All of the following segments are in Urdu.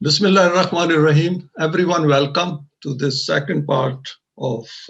Bismillahirrahmanirrahim. Everyone, welcome to this second part of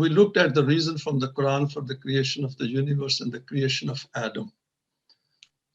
we looked at the reason from the Quran for the creation of the universe and the creation of Adam.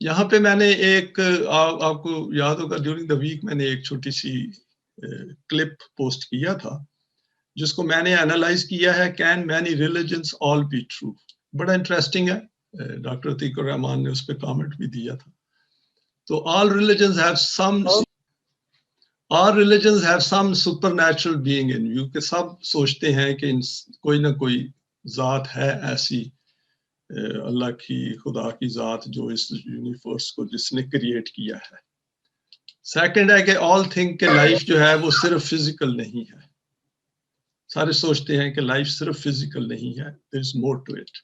یہاں پہ میں نے ایک آپ کو یاد ہوگا ڈیورنگ دا ویک میں نے ایک چھوٹی سی کلپ پوسٹ کیا تھا جس کو میں نے اینالائز کیا ہے can many religions all be true. بڑا انٹرسٹنگ ہے. ڈاکٹر عتیق الرحمان نے اس پہ کامنٹ بھی دیا تھا. تو all religions have some supernatural being in you کہ سب سوچتے ہیں کہ کوئی نہ کوئی ذات ہے ایسی اللہ کی خدا کی ذات جو اس یونیورس کو جس نے کریٹ کیا ہے. سیکنڈ ہے کہ all think کہ لائف جو ہے وہ صرف فزیکل نہیں ہے. سارے سوچتے ہیں کہ لائف صرف فزیکل نہیں ہے. there is more to it.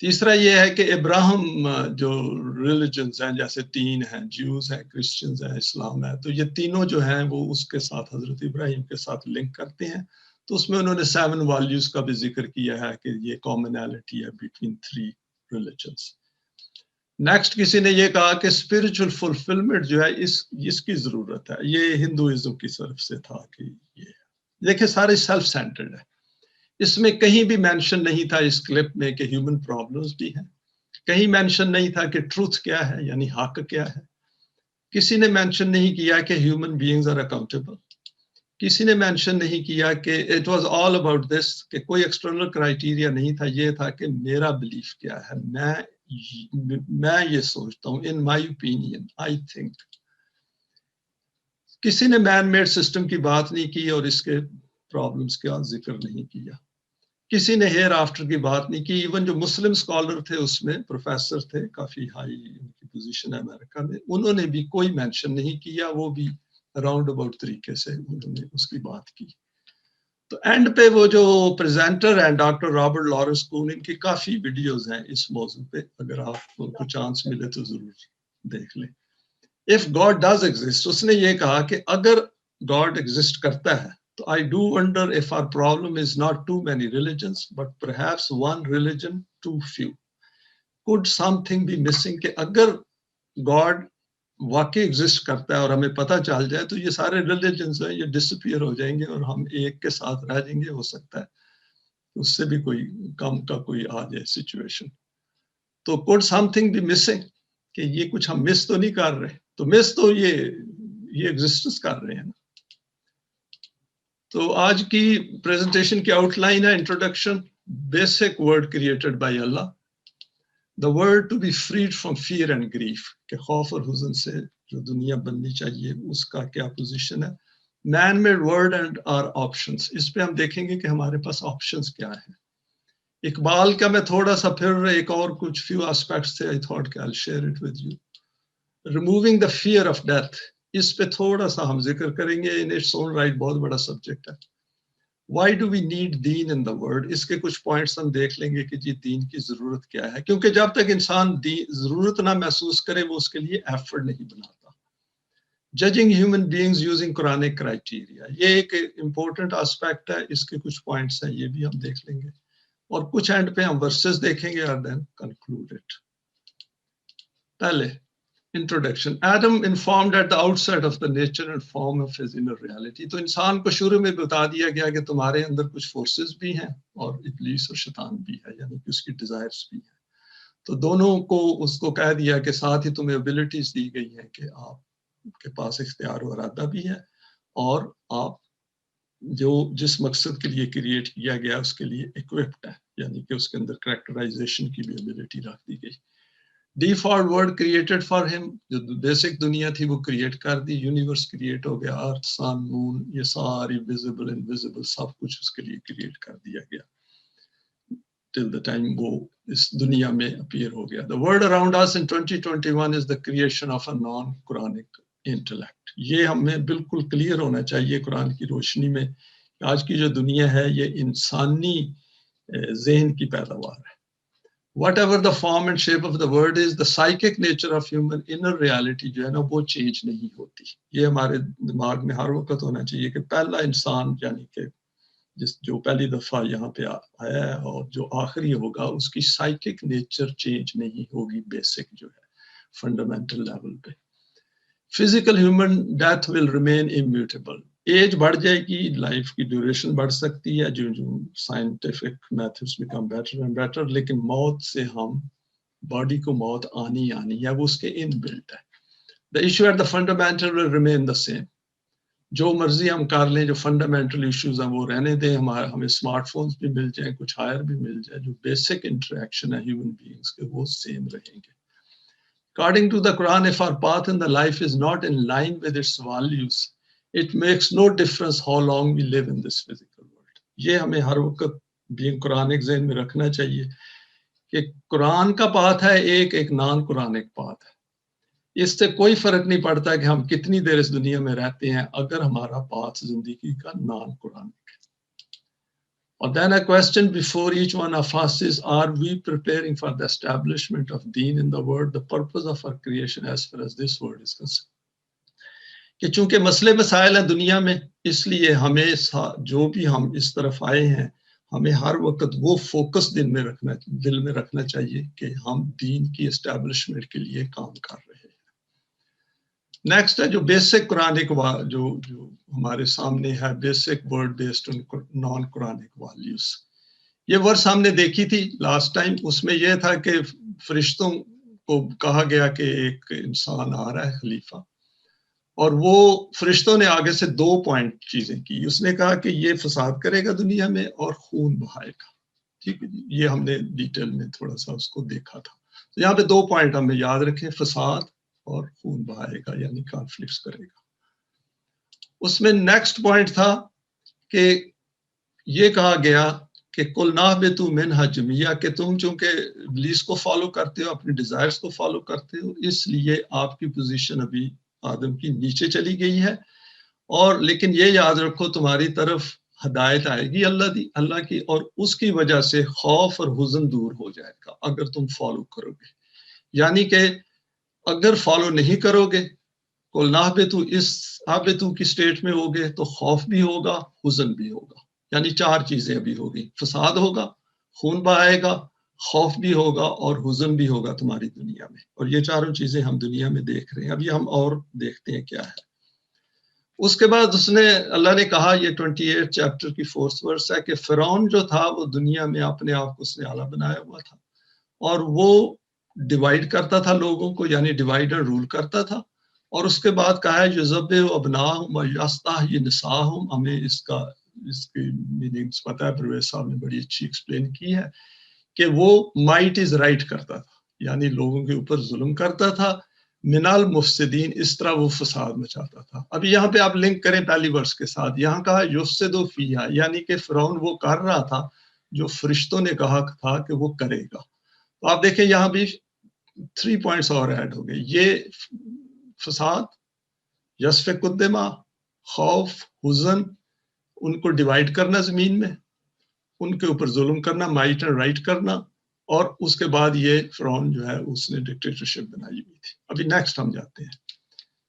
تیسرا یہ ہے کہ ابراہم جو ریلیجنز ہیں جیسے 3 ہیں جیوز ہیں کرسچنز ہیں اسلام ہے تو یہ تینوں جو ہیں وہ اس کے ساتھ حضرت ابراہیم کے ساتھ لنک کرتے ہیں. تو اس میں انہوں نے 7 ویلیوز کا بھی ذکر کیا ہے کہ یہ کامنالٹی ہے بٹوین 3 ریلیجنز. نیکسٹ کسی نے یہ کہا کہ اسپرچل فلفلمنٹ جو ہے اس کی ضرورت ہے. یہ ہندوازم کی طرف سے تھا کہ یہ دیکھیں سارے سیلف سینٹرڈ ہے. اس میں کہیں بھی مینشن نہیں تھا اس کلپ میں کہ ہیومن پرابلمز بھی ہیں. کہیں مینشن نہیں تھا کہ ٹروتھ کیا ہے یعنی حق کیا ہے. کسی نے مینشن نہیں کیا کہ ہیومن بینگز آر اکاؤنٹیبل. کسی نے مینشن نہیں کیا کہ it was all about this کہ کوئی ایکسٹرنل کرائیٹیریا نہیں تھا. یہ تھا کہ میرا بلیف کیا ہے, میں یہ سوچتا ہوں ان مائی اوپینین آئی تھنک. کسی نے مین میڈ سسٹم کی بات نہیں کی اور اس کے پرابلمز کا ذکر نہیں کیا. کسی نے ہیئر آفٹر کی بات نہیں کی. ایون جو مسلم اسکالر تھے اس میں پروفیسر تھے کافی ہائی ان کی پوزیشن ہے امریکہ میں, انہوں نے بھی کوئی مینشن نہیں کیا. وہ بھی راؤنڈ اباؤٹ طریقے سے انہوں نے اس کی بات کی. تو اینڈ پہ وہ جو پریزنٹر ہیں ڈاکٹر رابرٹ لارنس کون, ان کی کافی ویڈیوز ہیں اس موضوع پہ, اگر آپ کو چانس ملے تو ضرور دیکھ لیں. If God does exist, اس نے یہ کہا کہ اگر God exist کرتا ہے تو I do wonder if our problem is not too many religions, but perhaps one religion too few. Could something be missing کہ اگر God واقعی ایگزسٹ کرتا ہے اور ہمیں پتہ چل جائے تو یہ سارے ریلیجنز ہیں یہ ڈسپیئر ہو جائیں گے اور ہم ایک کے ساتھ رہ جائیں گے. ہو سکتا ہے اس سے بھی کوئی کم کا کوئی آ جائے سچویشن. تو could something be missing کہ یہ کچھ ہم مس تو نہیں کر رہے. تو مس تو یہ ایگزسٹنس کر رہے ہیں. تو آج کی پریزنٹیشن کی آؤٹ لائن ہے introduction. Basic word created by Allah. The word to be freed from fear and grief کہ خوف اور حزن سے جو دنیا بننی چاہیے اس کا کیا پوزیشن ہے. Man made word and or options. اس پہ ہم دیکھیں گے کہ ہمارے پاس آپشنس کیا ہیں. اقبال کا میں تھوڑا سا پھر ایک اور کچھ فیو آسپیکٹس تھے. I thought کہ I'll share it with you. Removing the fear of death. اس پہ تھوڑا سا ہم ذکر کریں گے. In its own right بہت بڑا سبجیکٹ ہے. Why do we need deen in the world? اس کے کچھ پوائنٹس ہم دیکھ لیں گے کہ جی دین کی ضرورت کیا ہے. کیونکہ جب تک انسان ضرورت نہ محسوس کرے وہ اس کے لیے ایفرٹ نہیں بناتا. Judging human beings using Quranic criteria. یہ ایک امپورٹنٹ آسپیکٹ ہے. اس کے کچھ پوائنٹس ہیں یہ بھی ہم دیکھ لیں گے. اور کچھ اینڈ پہ ہم ورسز دیکھیں گے اور دین کنکلوڈ اٹ. پہلے introduction. Adam informed at the outset of the nature and form of his inner reality. تو انسان کو شروع میں بتا دیا گیا کہ تمہارے اندر کچھ فورسز بھی ہیں اور ابلیس اور شیطان بھی ہے یعنی کہ اس کی ڈیزائرز بھی ہیں. تو دونوں کو اس کو کہہ دیا کہ ساتھ ہی تمہیں ابیلٹیز دی گئی ہیں کہ آپ کے پاس اختیار و ارادہ بھی ہے اور آپ جو جس مقصد کے لیے کریٹ کیا گیا اس کے لیے اکوپڈ ہے یعنی کہ اس کے اندر کریکٹرائزیشن کی بھی ابیلٹی رکھ دی گئی. ڈیفالٹ ورلڈ کریٹڈ فار ہم. جو بیسک دنیا تھی وہ کریٹ کر دی. یونیورس کریٹ ہو گیا. ارتھ سن مون یہ ساری ویزیبل انویزیبل سب کچھ اس کے لیے کریٹ کر دیا گیا ٹل دا ٹائم وہ اس دنیا میں اپیئر ہو گیا. The world around us in 2021 is the creation of a non-Quranic intellect. یہ ہمیں بالکل کلیئر ہونا چاہیے قرآن کی روشنی میں. آج کی جو دنیا ہے یہ انسانی ذہن کی پیداوار ہے. Whatever the form and shape of the word is, the psychic nature of human inner reality جو ہے نا وہ چینج نہیں ہوتی. یہ ہمارے دماغ میں ہر وقت ہونا چاہیے کہ پہلا انسان یعنی کہ جو پہلی دفعہ یہاں پہ آیا ہے اور جو آخری ہوگا اس کی سائیکک نیچر چینج نہیں ہوگی. بیسک جو ہے فنڈامنٹل لیول پہ. Physical human death will remain immutable. Age بڑھ جائے گی, لائف کی ڈیوریشن بڑھ سکتی ہے جو scientific methods become better and better, لیکن موت سے ہم باڈی کو موت آنی ہے، وہ اس کے ان بلٹ ہے. The issue at the fundamental will remain the same. جو مرضی ہم کر لیں، جو فنڈامنٹل ایشوز ہیں وہ رہنے دیں، ہمیں اسمارٹ فونز بھی مل جائیں، کچھ ہائر بھی مل جائے، جو بیسک انٹریکشن ہے ہیومن بینگز کے وہ سیم رہیں گے. According to the Quran, if our path in the life is not in line with its values, it makes no difference how long we live in this physical world. یہ ہمیں ہر وقت بھی قرآنک ذہن میں رکھنا چاہیے کہ قرآن کا پاتھ ہے ایک نان قرآنک پاتھ ہے. اس سے کوئی فرق نہیں پڑتا کہ ہم کتنی دیر اس دنیا میں رہتے ہیں اگر ہمارا پاتھ زندگی کا نان قرآنک ہے. اور then a question before each one of us is, are we preparing for the establishment of deen in the world, the purpose of our creation as far as this world is concerned. کہ چونکہ مسئلے مسائل ہیں دنیا میں، اس لیے ہمیں جو بھی ہم اس طرف آئے ہیں ہمیں ہر وقت وہ فوکس دل میں رکھنا چاہیے کہ ہم دین کی اسٹیبلشمنٹ کے لیے کام کر رہے ہیں. نیکسٹ ہے جو بیسک قرآنک جو ہمارے سامنے ہے، basic word based non Quranic values. یہ ورس ہم نے دیکھی تھی لاسٹ ٹائم. اس میں یہ تھا کہ فرشتوں کو کہا گیا کہ ایک انسان آ رہا ہے خلیفہ، اور وہ فرشتوں نے آگے سے 2 پوائنٹ چیزیں کی. اس نے کہا کہ یہ فساد کرے گا دنیا میں اور خون بہائے گا. ٹھیک ہے جی، یہ ہم نے ڈیٹیل میں تھوڑا سا اس کو دیکھا تھا. تو یہاں پہ 2 پوائنٹ ہمیں یاد رکھیں، فساد اور خون بہائے گا، یعنی کانفلکٹس کرے گا. اس میں نیکسٹ پوائنٹ تھا کہ یہ کہا گیا کہ کل نہبطوا منہا جمیعا، کہ تم چونکہ ابلیس کو فالو کرتے ہو، اپنی ڈیزائرز کو فالو کرتے ہو، اس لیے آپ کی پوزیشن ابھی آدم کی نیچے چلی گئی ہے. اور لیکن یہ یاد رکھو تمہاری طرف ہدایت آئے گی اللہ کی، اور اس کی وجہ سے خوف اور حزن دور ہو جائے گا اگر تم فالو کرو گے. یعنی کہ اگر فالو نہیں کرو گے، کل نہبطوا، اس آبتو کی سٹیٹ میں ہوگے تو خوف بھی ہوگا، حزن بھی ہوگا. یعنی 4 چیزیں ابھی ہوگی، فساد ہوگا، خون بہائے گا، خوف بھی ہوگا اور حزن بھی ہوگا تمہاری دنیا میں. اور یہ 4 چیزیں ہم دنیا میں دیکھ رہے ہیں. ابھی ہم اور دیکھتے ہیں کیا ہے. اس کے بعد اللہ نے کہا، یہ 28 چیپٹر کی 4th ورس ہے کہ فرعون جو تھا وہ دنیا میں اپنے آپ کو اس نے اعلیٰ بنایا ہوا تھا، اور وہ ڈیوائیڈ کرتا تھا لوگوں کو، یعنی ڈیوائیڈ اور رول کرتا تھا. اور اس کے بعد کہا ہے یذبح ابناءہم ویستحیی نساءہم. ہمیں اس کی میننگز پتہ ہے، پرویز صاحب نے بڑی اچھی ایکسپلین کی ہے کہ وہ مائٹ از رائٹ کرتا تھا، یعنی لوگوں کے اوپر ظلم کرتا تھا. من المفسدین، اس طرح وہ فساد مچاتا تھا. اب یہاں پہ آپ لنک کریں پہلی ورس کے ساتھ. یہاں کہا یفسد فیہا، یعنی کہ فرعون وہ کر رہا تھا جو فرشتوں نے کہا تھا کہ وہ کرے گا. تو آپ دیکھیں یہاں بھی 3 پوائنٹس اور ایڈ ہو گئے. یہ فساد، یسفک الدماء، خوف، حزن، ان کو ڈیوائیڈ کرنا زمین میں، ان کے اوپر ظلم کرنا، مائٹ اینڈ رائٹ کرنا، اور اس کے بعد یہ فرعون جو ہے اس نے ڈکٹیٹرشپ بنائی ہوئی تھی. ابھی نیکسٹ ہم جاتے ہیں.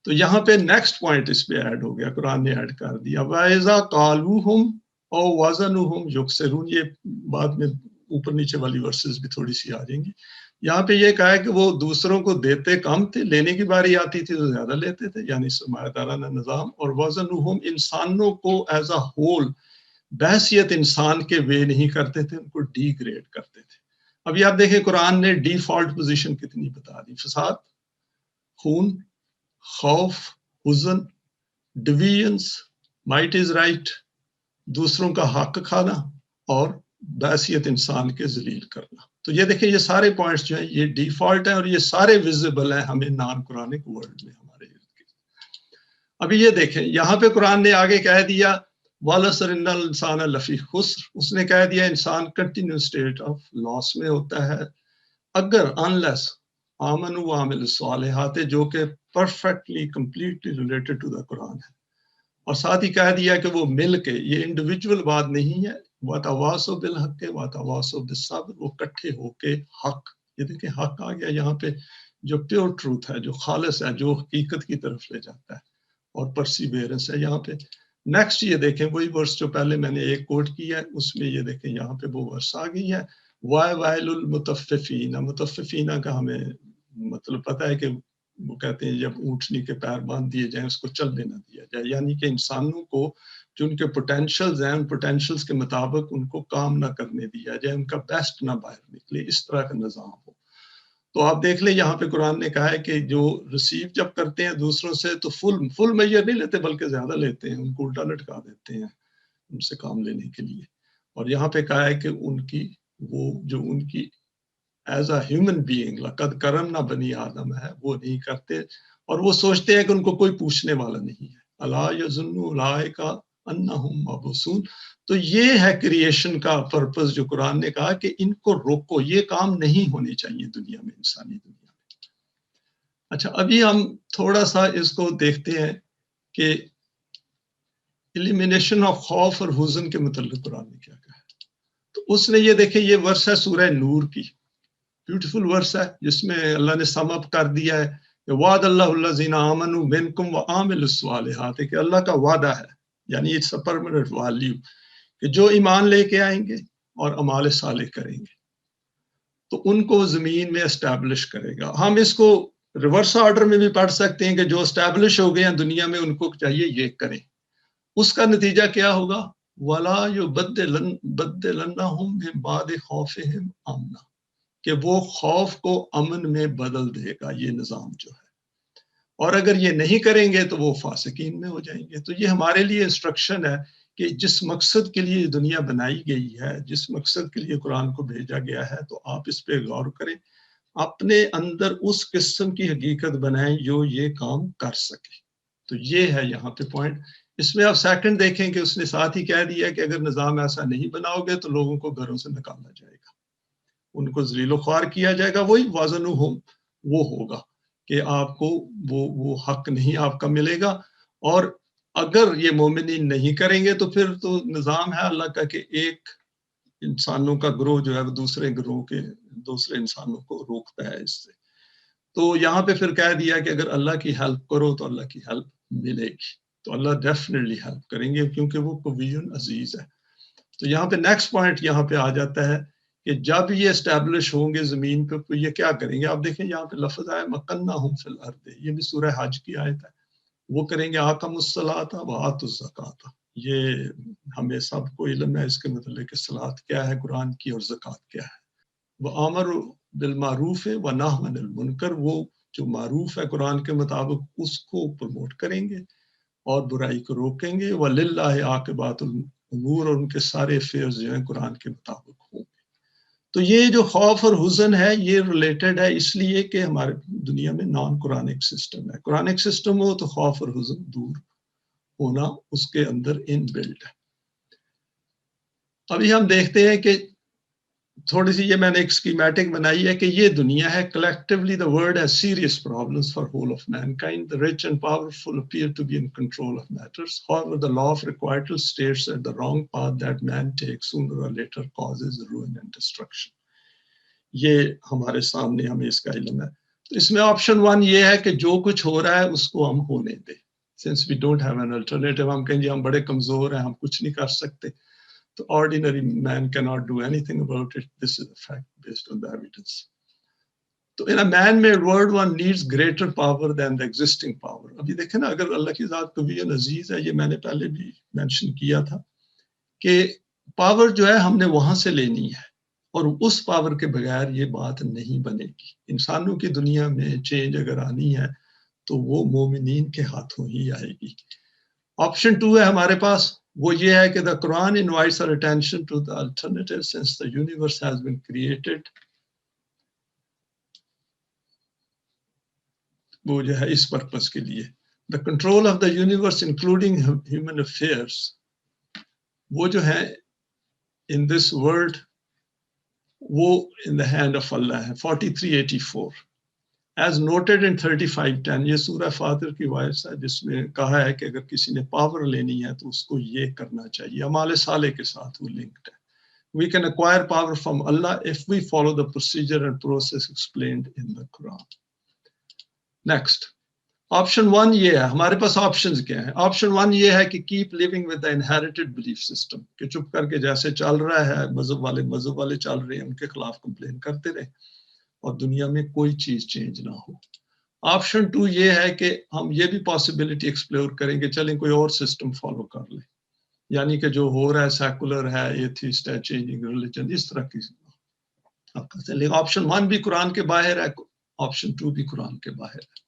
تو یہاں پہ نیکسٹ پوائنٹ اس پہ ایڈ ہو گیا، قرآن نے ایڈ کر دیا، وَإِذَا قَالُوهُمْ أَوْ وَزَنُوهُمْ يُخْسِرُونَ. یہ بعد میں اوپر نیچے والی ورسز بھی تھوڑی سی آ جائیں گی. یہاں پہ یہ کہا ہے کہ وہ دوسروں کو دیتے کم تھے، لینے کی باری آتی تھی تو زیادہ لیتے تھے، یعنی سرمایہ دارانہ نظام. اور وزنہم، انسانوں کو ایز اے ہول بحیثیت انسان کے وے نہیں کرتے تھے، ان کو ڈی گریڈ کرتے تھے. ابھی آپ دیکھیں قرآن نے ڈیفالٹ پوزیشن کتنی بتا دی، فساد، خون، خوف، حزن، ڈویژنس، مائٹ از رائٹ، دوسروں کا حق کھانا، اور بحیثیت انسان کے ذلیل کرنا. تو یہ دیکھیں یہ سارے پوائنٹس جو ہیں یہ ڈیفالٹ ہیں، اور یہ سارے ویزیبل ہیں ہمیں نان قرآنک ورلڈ میں ہمارے ارد گرد. ابھی یہ دیکھیں یہاں پہ قرآن نے آگے کہہ دیا وَالْعَصْرِ إِنَّ الْإِنسَانَ لَفِي خُسْرٍ. اس نے کہہ دیا انسان کنٹینیو اسٹیٹ آف لاس میں ہوتا ہے اگر انلیس آمنوا وعملوا الصالحات، جو کہ perfectly completely related to the Quran ہے. اور ساتھ ہی کہہ دیا کہ وہ مل کے، یہ انڈیویجول بات نہیں ہے، وَتَوَاصَوْا بِالْحَقِّ وَتَوَاصَوْا بِالصَّبْرِ، وہ کٹھے ہو کے حق. یہ دیکھیں حق آ گیا یہاں پہ، جو پیور ٹروتھ ہے، جو خالص ہے، جو حقیقت کی طرف لے جاتا ہے، اور پرسیویرنس ہے یہاں پہ. نیکسٹ یہ دیکھیں وہی ورس جو پہلے میں نے ایک کوٹ کیا ہے، اس میں یہ دیکھیں یہاں پہ وہ ورس آ گئی ہے، وَيْلٌ لِلْمُطَفِّفِينَ. مطففین کا ہمیں مطلب پتہ ہے کہ وہ کہتے ہیں جب اونٹنی کے پیر باندھ دیے جائیں اس کو چلنے نہ دیا جائے، یعنی کہ انسانوں کو جو ان کے پوٹینشلز ہیں، ان پوٹینشلز کے مطابق ان کو کام نہ کرنے دیا جائے، ان کا بیسٹ نہ باہر نکلے، اس طرح کا نظام ہو. تو آپ دیکھ لیں یہاں پہ قرآن نے کہا ہے کہ جو ریسیو جب کرتے ہیں دوسروں سے تو فل میجر نہیں لیتے بلکہ زیادہ لیتے ہیں، ان کو الٹا لٹکا دیتے ہیں ان سے کام لینے کے لیے. اور یہاں پہ کہا ہے کہ ان کی وہ جو ان کی ایز اے ہیومن بینگ لقد کرمنا بنی آدم ہے وہ نہیں کرتے، اور وہ سوچتے ہیں کہ ان کو کوئی پوچھنے والا نہیں ہے. الا یظن اولئک انہم مبعوثون. تو یہ ہے کریشن کا پرپس جو قرآن نے کہا کہ ان کو روکو، یہ کام نہیں ہونے چاہیے دنیا میں، انسانی دنیا میں. اچھا ابھی ہم تھوڑا سا اس کو دیکھتے ہیں کہ ایلیمینیشن آف خوف اور حزن کے متعلق قرآن نے کیا کہا ہے. تو اس نے یہ دیکھیں، یہ ورس ہے سورہ نور کی، بیوٹیفل ورس ہے جس میں اللہ نے سم اپ کر دیا ہے کہ وعد اللہ الذین آمنوا منکم وعملوا الصالحات، کہ اللہ کا وعدہ ہے، یعنی اٹس اے پرماننٹ ویلیو، کہ جو ایمان لے کے آئیں گے اور اعمال صالح کریں گے تو ان کو زمین میں اسٹیبلش کرے گا. ہم اس کو ریورس آرڈر میں بھی پڑھ سکتے ہیں کہ جو اسٹیبلش ہو گئے ہیں دنیا میں ان کو چاہیے یہ کریں. اس کا نتیجہ کیا ہوگا؟ وَلَا يُبَدِّلَنَّهُم مِّن بَعْدِ خَوْفِهِمْ أَمْنًا، کہ وہ خوف کو امن میں بدل دے گا یہ نظام جو ہے. اور اگر یہ نہیں کریں گے تو وہ فاسقین میں ہو جائیں گے. تو یہ ہمارے لیے انسٹرکشن ہے کہ جس مقصد کے لیے دنیا بنائی گئی ہے، جس مقصد کے لیے قرآن کو بھیجا گیا ہے، تو آپ اس پہ غور کریں، اپنے اندر اس قسم کی حقیقت بنائیں جو یہ کام کر سکے. تو یہ ہے یہاں پہ پوائنٹ. اس میں آپ سیکنڈ دیکھیں کہ اس نے ساتھ ہی کہہ دیا کہ اگر نظام ایسا نہیں بناؤ گے تو لوگوں کو گھروں سے نکالا جائے گا، ان کو ذلیل و خوار کیا جائے گا. وہی وزنہم وہ ہوگا کہ آپ کو وہ حق نہیں آپ کا ملے گا. اور اگر یہ مومنین نہیں کریں گے تو پھر تو نظام ہے اللہ کا کہ ایک انسانوں کا گروہ جو ہے وہ دوسرے گروہ کے دوسرے انسانوں کو روکتا ہے اس سے. تو یہاں پہ پھر کہہ دیا کہ اگر اللہ کی ہیلپ کرو تو اللہ کی ہیلپ ملے گی. تو اللہ ڈیفینیٹلی ہیلپ کریں گے کیونکہ وہ قوی عزیز ہے. تو یہاں پہ نیکسٹ پوائنٹ یہاں پہ آ جاتا ہے کہ جب یہ اسٹیبلش ہوں گے زمین پہ تو یہ کیا کریں گے. آپ دیکھیں یہاں پہ لفظ آیا مکنہم فی الارض، یہ بھی سورہ حج کی آیت ہے. وہ کریں گے اقاموا الصلاۃ وآتوا الزکاۃ. یہ ہمیں سب کو علم ہے اس کے متعلق کہ صلاۃ کیا ہے قرآن کی اور زکوٰۃ کیا ہے. وَآمَرُوا بِالْمَعْرُوفِ وَنَهَوْا عَنِ الْمُنکر، وہ جو معروف ہے قرآن کے مطابق اس کو پروموٹ کریں گے اور برائی کو روکیں گے. وَلِلَّهِ عَاقِبَةُ الْأُمُورِ، اور ان کے سارے افیئرز جو ہیں قرآن کے مطابق ہوں گے. تو یہ جو خوف اور حزن ہے یہ ریلیٹڈ ہے اس لیے کہ ہمارے دنیا میں نان قرآنک سسٹم ہے. قرآنک سسٹم ہو تو خوف اور حزن دور ہونا اس کے اندر ان بلڈ ہے. ابھی ہم دیکھتے ہیں کہ تھوڑی سی یہ میں نے ایک اسکیمیٹک بنائی ہے کہ یہ دنیا ہے. collectively the world has serious problems for whole of mankind. The rich and powerful appear to be in control of matters. However, the law of requital states that the wrong path that man takes sooner or later causes ruin and destruction. یہ ہمارے سامنے ہمیں اس کا علم ہے. تو اس میں آپشن 1 یہ ہے کہ جو کچھ ہو رہا ہے اس کو ہم ہونے دیں. Since we don't have an alternative، ہم کہیں گے ہم بڑے کمزور ہیں، ہم کچھ نہیں کر سکتے. The ordinary man cannot do anything about it. This is a fact based on the evidence. So in a man-made world, one needs greater power than the existing power. ابھی دیکھیں نا، اگر اللہ کی ذات قوی عزیز ہے، یہ میں نے پہلے بھی مینشن کیا تھا کہ پاور جو ہے ہم نے وہاں سے لینی ہے، اور اس پاور کے بغیر یہ بات نہیں بنے گی. انسانوں کی دنیا میں چینج اگر آنی ہے تو وہ مومنین کے ہاتھوں ہی آئے گی. آپشن 2 ہے ہمارے پاس، وہ یہ ہے کہ the Quran invites our attention to the alternative since the universe has been created. وہ جو ہے اس پرپس کے لیے the control of the universe including human affairs، وہ جو ہے in this world وہ in the hand of Allah ہے. 4384 as noted in 35:10، یہ سورہ فاطر کی وائس ہے جس میں کہا ہے کہ اگر کسی نے پاور لینی ہے تو اس کو یہ کرنا چاہیے. اعمال صالح کے ساتھ وہ لنکڈ ہے. We can acquire power from Allah if we follow the procedure and process explained in the Quran. Next، option 1 یہ ہے. ہمارے پاس آپشنز کیا ہیں؟ آپشن 1 یہ ہے کہ keep living with the inherited belief system، کہ چپ کر کے جیسے چل رہا ہے مذہب والے چل رہے ہیں ان کے خلاف کمپلین کرتے رہے اور دنیا میں کوئی چیز چینج نہ ہو. آپشن 2 یہ ہے کہ ہم یہ بھی پاسبلٹی ایکسپلور کریں کہ چلیں کوئی اور سسٹم فالو کر لیں، یعنی کہ جو ہو رہا ہے سیکولر ہے، ایتھیسٹ ہے، چینجنگ ریلیجن، اس طرح کی آپ کا چلے. آپشن 1 بھی قرآن کے باہر ہے، آپشن 2 بھی قرآن کے باہر ہے.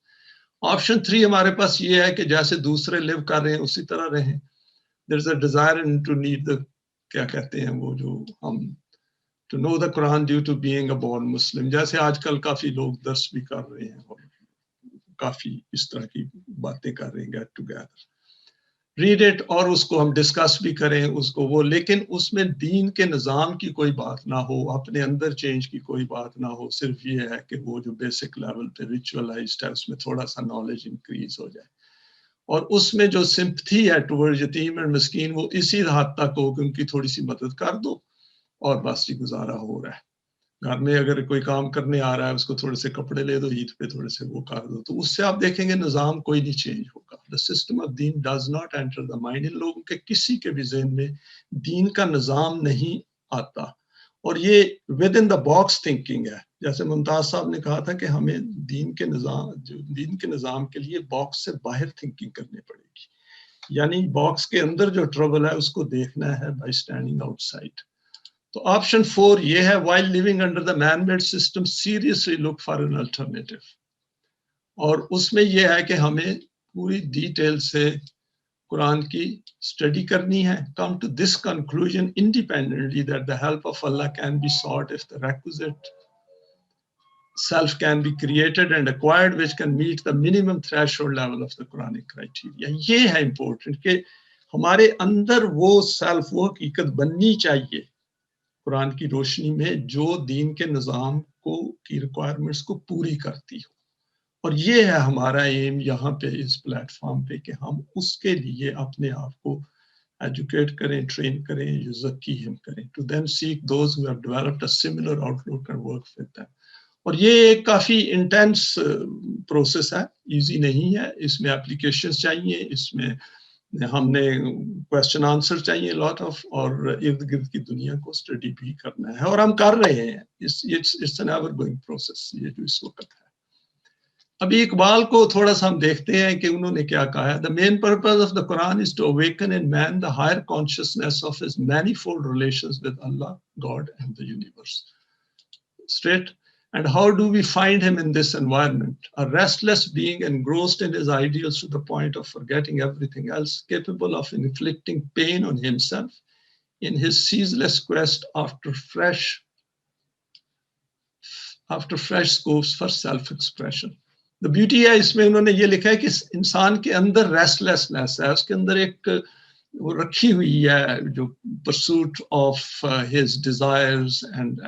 آپشن 3 ہمارے پاس یہ ہے کہ جیسے دوسرے لیو کر رہے ہیں اسی طرح رہیں. There is a desire to need the کیا کہتے ہیں وہ جو ہم to know the Quran due to being a born Muslim. جیسے آج کل کافی لوگ درس بھی کر رہے ہیں اور کافی اس طرح کی باتیں کر رہے ہیں گیٹ ٹوگیدر. ریڈ اٹ اور اس کو ہم ڈسکس بھی کریں اس کو وہ, لیکن اس میں دین کے نظام کی کوئی بات نہ ہو, اپنے اندر چینج کی کوئی بات نہ ہو, صرف یہ ہے کہ وہ جو بیسک لیول پہ ریچولائزڈ ہے اس میں تھوڑا سا نالج انکریز ہو جائے, اور اس میں جو سمپتھی ہے ٹورڈ یتیم اور مسکین وہ اسی حد تک ہو کہ ان کی تھوڑی سی مدد کر دو اور بس یہ گزارا ہو رہا ہے. گھر میں اگر کوئی کام کرنے آ رہا ہے اس کو تھوڑے سے کپڑے لے دو, عید پہ تھوڑے سے وہ کر دو, تو اس سے آپ دیکھیں گے نظام کوئی نہیں چینج ہوگا. The system of then does not enter the mind. ان لوگوں کے کسی کے بھی ذہن میں دین کا نظام نہیں آتا, اور یہ with in the box thinking ہے. جیسے ممتاز صاحب نے کہا تھا کہ ہمیں دین کے نظام کے لیے باکس سے باہر تھنکنگ کرنی پڑے گی, یعنی باکس کے اندر جو ٹربل ہے اس کو دیکھنا ہے بائی اسٹینڈنگ آؤٹ سائڈ. تو آپشن 4 یہ ہے, while living under the man-made system seriously look for an alternative. اور اس میں یہ ہے کہ ہمیں پوری ڈیٹیل سے قرآن کی اسٹڈی کرنی ہے. come to this conclusion independently that the help of Allah can be sought if the requisite self can be created and acquired which can meet the minimum threshold level of the Quranic criteria. یہ ہے important کہ ہمارے اندر وہ سیلف, وہ حقیقت بننی چاہیے قرآن کی روشنی میں جو دین کے نظام کی ریکوائرمنٹس کو پوری کرتی ہو. اور یہ ہے ہمارا ایم یہاں پہ اس پلیٹ فارم پہ کہ ہم اس کے لیے اپنے آپ کو ایجوکیٹ کریں, ٹرین کریں, یزکیہم کریں, to then seek those who have developed a similar out look and work with them. اور یہ ایک کافی انٹینس پروسیس ہے, ایزی نہیں ہے. اس میں اپلیکیشنز چاہیے, اس میں ہم نے کوشچن آنسر چاہیے لاٹ آف, اور ارد گرد کی دنیا کو اسٹڈی بھی کرنا ہے, اور ہم کر رہے ہیں. It's an ever going process یہ جو اس وقت ہے. ابھی اقبال کو تھوڑا سا ہم دیکھتے ہیں کہ انہوں نے کیا کہا ہے. The main purpose of the Quran is to awaken in man the higher consciousness of his manifold relations with Allah, God and the universe. Straight. And how do we find him in this environment? A restless being engrossed in his ideals to the point of forgetting everything else, capable of inflicting pain on himself in his ceaseless quest after fresh scopes for self-expression. The beauty ہے اس میں انہوں نے یہ لکھا ہے کہ انسان کے اندر ریسٹلیسنس ہے, اس کے اندر ایک وہ رکھی ہوئی ہے جو pursuit of his desires and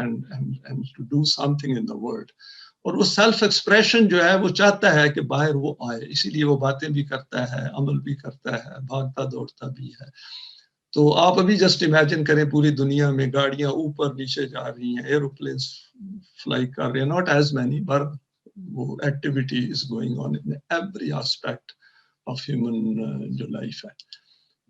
to do something in the world. اور وہ سیلف ایکسپریشن جو ہے وہ چاہتا ہے کہ باہر وہ آئے, اسی لیے وہ باتیں بھی کرتا ہے, عمل بھی کرتا ہے, بھاگتا دوڑتا بھی ہے. تو آپ ابھی جسٹ امیجن کریں پوری دنیا میں گاڑیاں اوپر نیچے جا رہی ہیں, ایروپلینس فلائی کر رہے ہیں, not as many but وہ activity is going on in every aspect of human جو لائف ہے.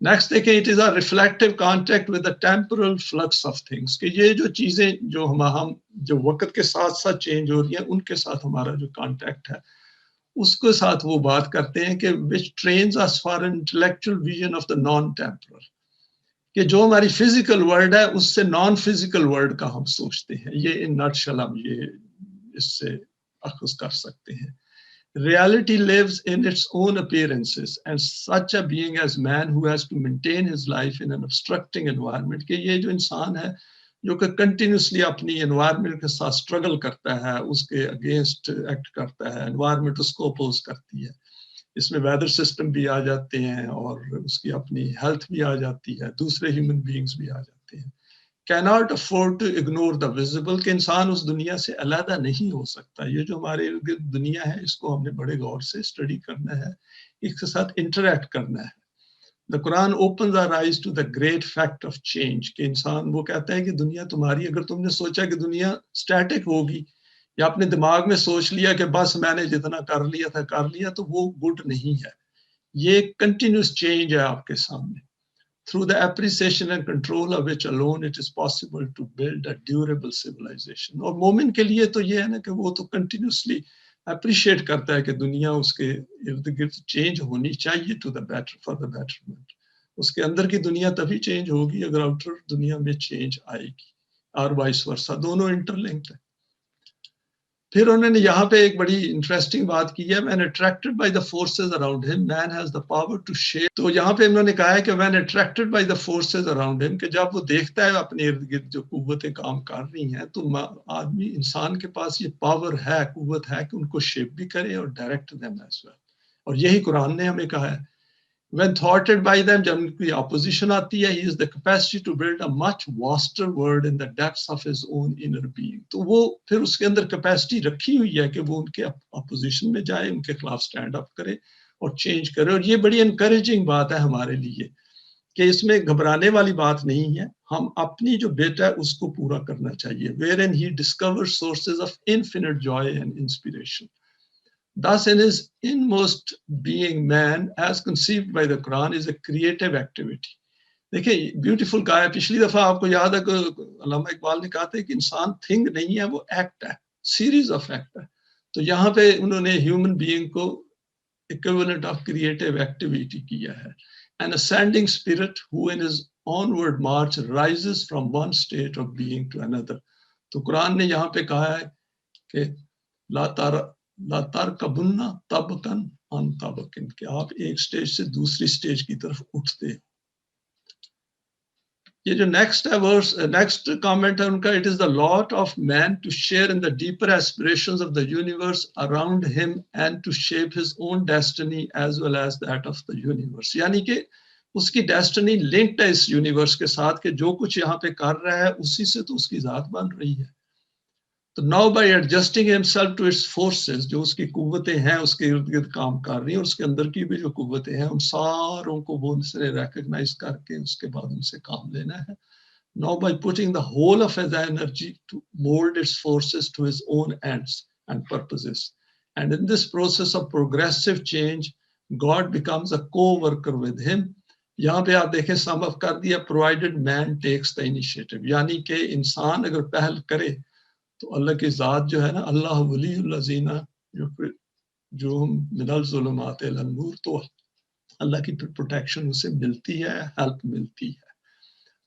نیکسٹ دیکھیں, it is a reflective contact with the temporal flux of things, کہ یہ جو چیزیں جو ہم جو وقت کے ساتھ ساتھ چینج ہو رہی ہیں ان کے ساتھ ہمارا جو کانٹیکٹ ہے اس کے ساتھ وہ بات کرتے ہیں کہ which trains us for an intellectual vision of the non-temporal, کہ جو ہماری فزیکل ورلڈ ہے اس سے نان فزیکل ورلڈ کا ہم سوچتے ہیں. یہ ان نٹشل ہم یہ اس سے اخذ کر سکتے ہیں. Reality lives in its own appearances and such a being as man who has to maintain his life in an obstructing environment, کہ یہ جو انسان ہے جو کہ کنٹینیوسلی اپنی انوائرمنٹ کے ساتھ اسٹرگل کرتا ہے, اس کے اگینسٹ ایکٹ کرتا ہے, انوائرمنٹ اس کو اپوز کرتی ہے. اس میں ویدر سسٹم بھی آ جاتے ہیں اور اس کی اپنی ہیلتھ بھی آ جاتی ہے, دوسرے ہیومن بینگز بھی آ جاتے ہیں. cannot afford to ignore the visible, کہ انسان اس دنیا سے علیحدہ نہیں ہو سکتا. یہ جو ہمارے دنیا ہے اس کو ہم نے بڑے غور سے اسٹڈی کرنا ہے, اس کے ساتھ انٹریکٹ کرنا ہے. The Quran opens our eyes to the great fact of change, کہ انسان وہ کہتا ہے کہ دنیا تمہاری, اگر تم نے سوچا کہ دنیا اسٹیٹک ہوگی یا اپنے دماغ میں سوچ لیا کہ بس میں نے جتنا کر لیا تھا کر لیا, تو وہ گڈ نہیں ہے. یہ کنٹینیوس چینج ہے آپ کے سامنے. Through the appreciation and control of which alone it is possible to build a durable civilization. اور مومن کے لیے تو یہ ہے نا کہ وہ تو کنٹینیوسلی اپریشیٹ کرتا ہے کہ دنیا اس کے ارد گرد چینج ہونی چاہیے to the better, for the betterment. اس کے اندر کی دنیا تبھی چینج ہوگی اگر آؤٹر دنیا میں چینج آئے گی, اور وائس ورسا, دونوں انٹر لنکڈ ہیں. پھر انہوں نے یہاں پہ ایک بڑی انٹرسٹنگ بات کی ہے, when attracted by the forces around him, man has the power to shape. تو یہاں پہ انہوں نے کہا ہے کہ when attracted by the forces around him, کہ جب وہ دیکھتا ہے اپنے ارد گرد جو قوتیں کام کر رہی ہیں, تو آدمی انسان کے پاس یہ پاور ہے, قوت ہے کہ ان کو شیپ بھی کرے اور ڈائریکٹ them as well. اور یہی قرآن نے ہمیں کہا ہے, when thwarted by them, جب ان کی اپوزیشن آتی ہے, he is the capacity to build a much vaster world in the depths of his own inner being. تو وہ پھر اس کے اندر کیپیسٹی رکھی ہوئی ہے کہ وہ ان کے اپوزیشن میں جائے, ان کے خلاف سٹینڈ اپ کرے اور چینج کرے. اور یہ بڑی انکریجنگ بات ہے ہمارے لیے کہ اس میں گھبرانے والی بات نہیں ہے, ہم اپنی جو بیٹا ہے اس کو پورا کرنا چاہیے. wherein he discovers sources of infinite joy and inspiration. Thus, in his inmost being, man, as conceived by the Quran, is a creative activity. دیکھیں بیوٹیفل کہا ہے, پچھلی دفعہ آپ کو یاد ہے کہ علامہ اقبال نے کہا تھا کہ انسان تھنگ نہیں ہے, وہ ایکٹ ہے, سیریز آف ایکٹ ہے. تو یہاں پہ انہوں نے ہیومن بینگ کو equivalent of creative activity کیا ہے. An ascending spirit who in his onward march rises from one state of being to another. تو قرآن نے یہاں پہ کہا ہے کہ لا ترکبن طبقا عن طبق, کہ آپ ایک سٹیج سے دوسری سٹیج کی طرف اٹھتے ہیں. یہ جو نیکسٹ کامنٹ ہے ان کا, it is the lot of man to share in the deeper aspirations of the universe around him and to shape his own destiny as well as that of the universe. یعنی کہ اس کی ڈیسٹنی لنکڈ ہے اس یونیورس کے ساتھ, کہ جو کچھ یہاں پہ کر رہا ہے اسی سے تو اس کی ذات بن رہی ہے. تو now by adjusting himself to its forces, جو اس کی قوتیں ہیں اس کے ارد گرد کام کر رہی ہیں, اور اس کے اندر کی بھی جو قوتیں ہیں ان ساروں کو وہ ان سے ریکگنائز کر کے اس کے بعد ان سے کام لینا ہے. Now by putting the whole of his energy to mold its forces to his own ends and purposes. And in this process of progressive change, God becomes a co-worker with him. یہاں پہ آپ دیکھیں sum up کر دیا, provided man takes the initiative. یعنی کہ انسان اگر پہل کرے تو اللہ کی ذات جو ہے نا, اللہ ولی الذین جو من الظلمات الی النور, تو اللہ کی پروٹیکشن اسے ملتی ہے, ہیلپ ملتی ہے.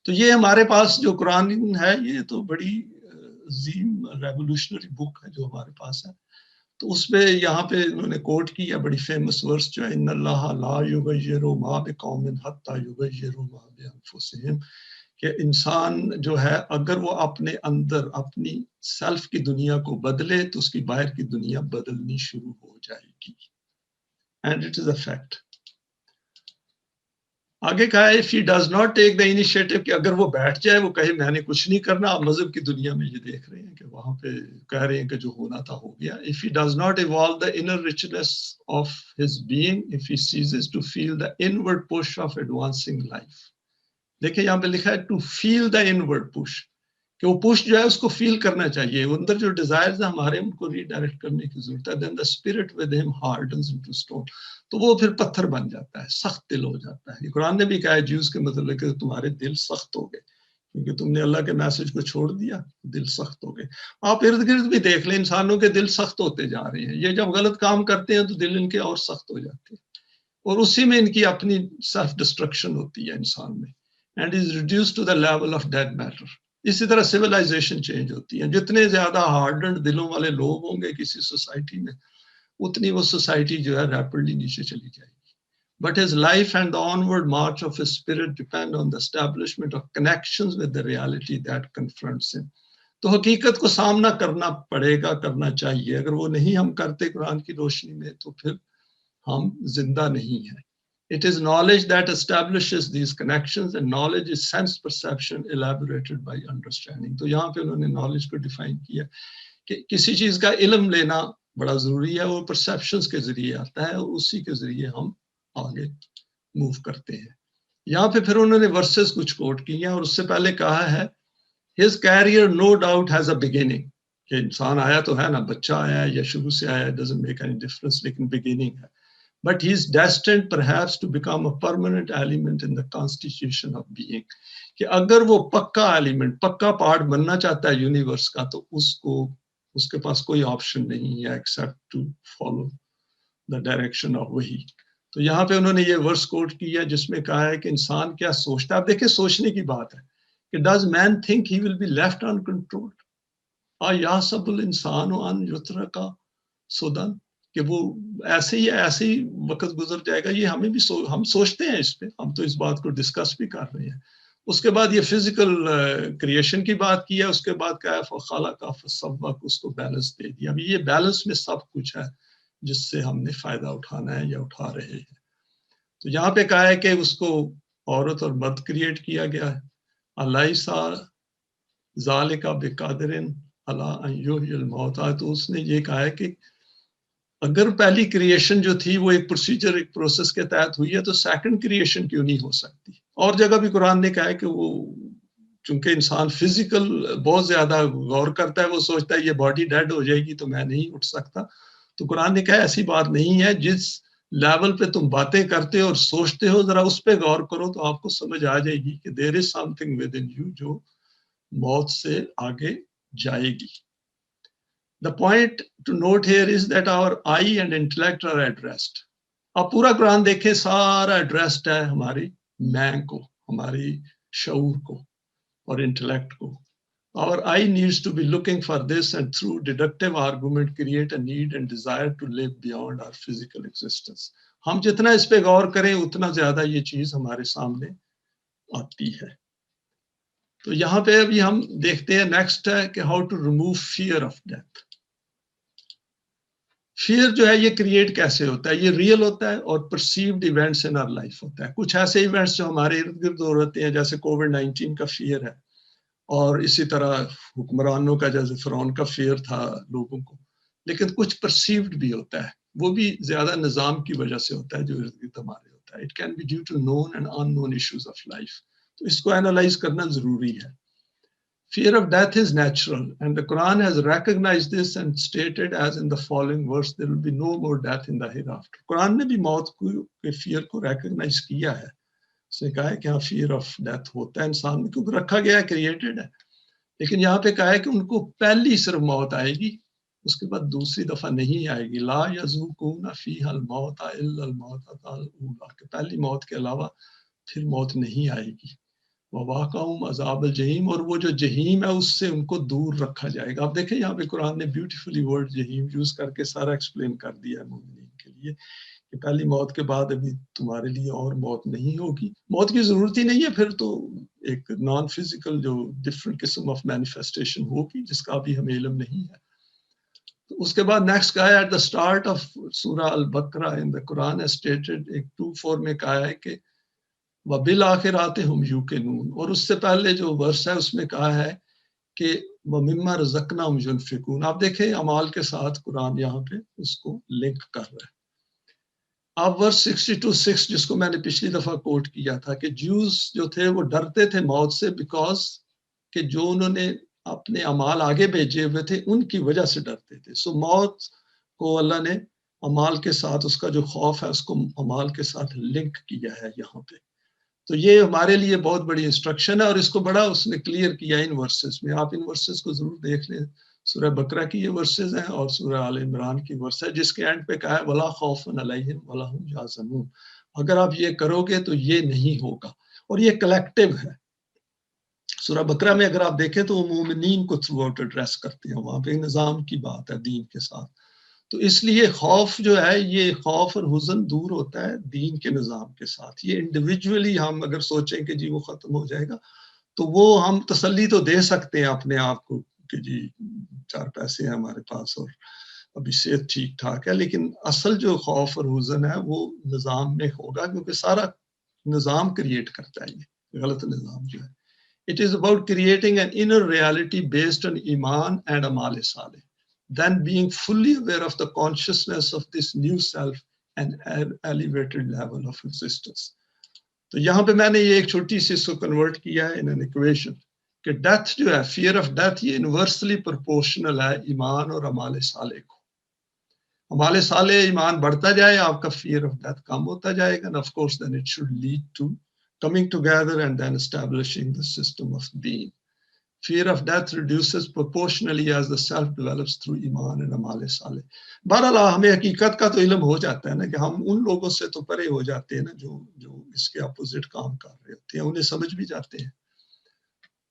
تو یہ ہمارے پاس جو قرآن ہے یہ تو بڑی عظیم ریولوشنری بک ہے جو ہمارے پاس ہے. تو اس میں یہاں پہ انہوں نے کوٹ کی ہے بڑی فیمس ورس جو ہے, ان اللہ لا یغیر ما بقوم حتی یغیروا ما بانفسہم, کہ انسان جو ہے اگر وہ اپنے اندر اپنی سیلف کی دنیا کو بدلے تو اس کی باہر کی دنیا بدلنی شروع ہو جائے گی. And it is a fact. آگے کہا ہے, if he does not take the initiative, کہ اگر وہ بیٹھ جائے, وہ کہے میں نے کچھ نہیں کرنا. آپ مذہب کی دنیا میں یہ دیکھ رہے ہیں کہ وہاں پہ کہہ رہے ہیں کہ جو ہونا تھا ہو گیا. if he does not evolve the inner richness of his being, if he ceases to feel the inward push of advancing life. دیکھیں یہاں پہ لکھا ہے to feel the inward push, کہ وہ پش جو ہے اس کو فیل کرنا چاہیے. اندر جو ڈیزائرز ہیں ہمارے ان کو ری ڈائریکٹ کرنے کی ضرورت ہے. دین دا اسپرٹ ود ہم ہارڈنز انٹو اسٹون, تو وہ پھر پتھر بن جاتا ہے, سخت دل ہو جاتا ہے. قرآن نے بھی کہا ہے جیوز کے مطلب کہ تمہارے دل سخت ہو گئے کیونکہ تم نے اللہ کے میسج کو چھوڑ دیا, دل سخت ہو گئے. آپ ارد گرد بھی دیکھ لیں, انسانوں کے دل سخت ہوتے جا رہے ہیں. یہ جب غلط کام کرتے ہیں تو دل ان کے اور سخت ہو جاتے ہیں, اور اسی میں ان کی اپنی سیلف ڈسٹرکشن ہوتی ہے انسان میں. And is reduced to the level of dead matter. اسی طرح civilization change ہوتی ہے. جتنے زیادہ hardened دلوں والے لوگ ہوں گے کسی سوسائٹی میں, اتنی وہ سوسائٹی جو ہے rapidly نیچے چلی جائے گی. But his life and the onward march of his spirit depend on the establishment of connections with the reality that confronts him. تو حقیقت کو سامنا کرنا پڑے گا, کرنا چاہیے. اگر وہ نہیں ہم کرتے قرآن کی روشنی میں تو پھر ہم زندہ نہیں ہیں. It is knowledge that establishes these connections, and knowledge is sense perception elaborated by understanding. تو یہاں پہ انہوں نے knowledge کو define کیا کہ کسی چیز کا علم لینا بڑا ضروری ہے, وہ perceptions کے ذریعے آتا ہے اور اسی کے ذریعے ہم آگے move کرتے ہیں. یہاں پہ پھر انہوں نے verses کچھ quote کی ہیں, اور اس سے پہلے کہا ہے his career no doubt has a beginning, کہ انسان آیا تو ہے نا, بچہ آیا ہے یا شروع سے آیا, doesn't make any difference, لیکن beginning ہے. But he is destined perhaps to become a permanent element in the constitution of being. کہ اگر وہ پکا ایلیمنٹ, پکا پارٹ بننا چاہتا ہے یونیورس کا, تو اس کے پاس کوئی آپشن نہیں ہے except to follow the direction of وہی. تو یہاں پہ انہوں نے یہ ورس کوٹ کیا جس میں کہا ہے کہ انسان کیا سوچتا ہے. آپ دیکھیں سوچنے کی بات ہے کہ does man think he will be left uncontrolled? یحسب الانسان ان یترک سدی کہ وہ ایسے ہی وقت گزر جائے گا. یہ ہمیں بھی ہم سوچتے ہیں اس پہ, ہم تو اس بات کو ڈسکس بھی کر رہے ہیں. اس کے بعد یہ فزیکل کریشن کی بات کی ہے, اس کے بعد کیا ہے فخلق فسوی, اس کو بیلنس دے دیا. ابھی یہ بیلنس میں سب کچھ ہے جس سے ہم نے فائدہ اٹھانا ہے یا اٹھا رہے ہیں. تو یہاں پہ کہا ہے کہ اس کو عورت اور مرد کریٹ کیا گیا ہے. الیس ذالک بقادر علی ان یحیی الموتیٰ, تو اس نے یہ کہا ہے کہ اگر پہلی کریشن جو تھی وہ ایک پروسیجر, ایک پروسیس کے تحت ہوئی ہے, تو سیکنڈ کریشن کیوں نہیں ہو سکتی؟ اور جگہ بھی قرآن نے کہا ہے کہ وہ چونکہ انسان فزیکل بہت زیادہ غور کرتا ہے, وہ سوچتا ہے یہ باڈی ڈیڈ ہو جائے گی تو میں نہیں اٹھ سکتا. تو قرآن نے کہا ایسی بات نہیں ہے. جس لیول پہ تم باتیں کرتے ہو اور سوچتے ہو, ذرا اس پہ غور کرو تو آپ کو سمجھ آ جائے گی کہ there is something within you جو موت سے آگے جائے گی. The point to note here is that our eye and intellect are addressed. آپ پورا قرآن دیکھیں, سارا ایڈریسڈ ہے ہماری مین کو, ہماری شعور کو اور انٹلیکٹ کو. Our eye needs to be looking for this and through deductive argument create a need and desire to live beyond our physical existence. ہم جتنا اس پہ غور کریں اتنا زیادہ یہ چیز ہمارے سامنے آتی ہے. تو یہاں پہ ابھی ہم دیکھتے ہیں نیکسٹ ہے کہ how to remove fear of death. Fear جو ہے یہ کریٹ کیسے ہوتا ہے؟ یہ ریئل ہوتا ہے اور perceived events in our life ہوتا ہے. کچھ ایسے ایونٹس جو ہمارے ارد گرد ہو رہتے ہیں جیسے کووڈ-19 کا فیئر ہے, اور اسی طرح حکمرانوں کا جیسے فرعون کا فیئر تھا لوگوں کو. لیکن کچھ پرسیوڈ بھی ہوتا ہے, وہ بھی زیادہ نظام کی وجہ سے ہوتا ہے جو ارد گرد ہمارے ہوتا ہے. It can be due to known and unknown issues of life لائف. تو اس کو اینالائز کرنا ضروری ہے. Fear of death is natural, and the Quran has recognized this and stated as in the following verse, there will be no more death in the hereafter. قرآن نے بھی موت کے فیئر کو ریکگنائز کیا ہے. اس نے کہا ہے کہ ہاں فیئر آف ڈیتھ ہوتا ہے انسان میں, کیونکہ رکھا گیا ہے, کریٹڈ ہے. لیکن یہاں پہ کہا ہے کہ ان کو پہلی صرف موت آئے گی, اس کے بعد دوسری دفعہ نہیں آئے گی. لا یذوقون فیہا الموت الا الموتۃ الاولیٰ, کہ پہلی موت کے علاوہ پھر موت نہیں آئے گی. وَوَاقَهُمْ عَذَابَ الْجَحِيمِ, اور وہ جو جہیم ہے اس سے ان کو دور رکھا جائے گا. آپ دیکھیں یہاں پہ قرآن نے بیوٹیفلی ورڈ جہیم یوز کر کے سارا ایکسپلین کر دیا ہے مومنین کے لیے کہ پہلی موت کے بعد ابھی تمہارے لیے اور موت نہیں ہوگی. موت کی ضرورت ہی نہیں ہے, پھر تو ایک نان فزیکل جو ڈفرنٹ قسم آف مینیفیسٹیشن ہوگی جس کا ابھی ہمیں علم نہیں ہے. تو اس کے بعد نیکسٹ کہا ہے ایٹ دا اسٹارٹ آف سورہ البقرہ ان دا قرآن has stated, ایک 2:4 میں کہا ہے کہ وَبِالْآخِرَاتِ هُمْ يُوقِنُونَ, اور اس سے پہلے جو ورس ہے اس میں کہا ہے کہ وَمِمَّا رَزَقْنَاهُمْ يُنْفِقُونَ. آپ دیکھیں اعمال کے ساتھ قرآن یہاں پہ اس کو لنک کر رہا ہے. اب ورس 62:6 جس کو میں نے پچھلی دفعہ کوٹ کیا تھا کہ جوز جو تھے وہ ڈرتے تھے موت سے, بیکاز کہ جو انہوں نے اپنے اعمال آگے بھیجے ہوئے تھے ان کی وجہ سے ڈرتے تھے. سو موت کو اللہ نے اعمال کے ساتھ, اس کا جو خوف ہے اس کو اعمال کے ساتھ لنک کیا ہے یہاں پہ. تو یہ ہمارے لیے بہت بڑی انسٹرکشن ہے, اور اس کو بڑا اس نے کلیئر کیا ان ورسز میں. آپ ان ورسز کو ضرور دیکھ لیں. سورہ بقرہ کی یہ ورسز ہیں اور سورہ آل عمران کی ورس ہے جس کے اینڈ پہ کہا ہے وَلَا خَوْفٌ عَلَيْهِمْ وَلَا هُمْ يَحْزَنُونَ. اگر آپ یہ کرو گے تو یہ نہیں ہوگا, اور یہ کلیکٹیو ہے. سورہ بقرہ میں اگر آپ دیکھیں تو وہ مومنین کو تھرو آؤٹ ایڈریس کرتے ہیں, وہاں پہ نظام کی بات ہے دین کے ساتھ. تو اس لیے خوف جو ہے یہ خوف اور حزن دور ہوتا ہے دین کے نظام کے ساتھ. یہ انڈیویجولی ہم اگر سوچیں کہ جی وہ ختم ہو جائے گا تو وہ ہم تسلی تو دے سکتے ہیں اپنے آپ کو کہ جی 4 پیسے ہیں ہمارے پاس اور ابھی صحت ٹھیک ٹھاک ہے, لیکن اصل جو خوف اور حزن ہے وہ نظام میں ہوگا, کیونکہ سارا نظام کریٹ کرتا ہے یہ غلط نظام جو ہے. It is about creating an inner reality based on ایمان and اعمال صالح. Then being fully aware of the consciousness of this new self and elevated level of existence. تو یہاں پہ میں نے یہ ایک چھوٹی سی اس کو کنورٹ کیا ہے in an equation کہ ڈیتھ جو ہے, فیئر آف ڈیتھ, یہ یونیورسلی پروپورشنل ہے ایمان اور اعمال صالح کو. اعمال صالح ایمان بڑھتا جائے, آپ کا فیئر آف ڈیتھ کم ہوتا جائے گا, and of course then it should lead to coming together and then establishing the system of deen. Fear of death reduces proportionally as the self develops through ایمان and اعمال صالح. بہرحال ہمیں حقیقت کا تو علم ہو جاتا ہے نا کہ ہم ان لوگوں سے تو پرے ہو جاتے ہیں نا جو اس کے اپوزٹ کام کر رہے ہوتے ہیں, انہیں سمجھ بھی جاتے ہیں.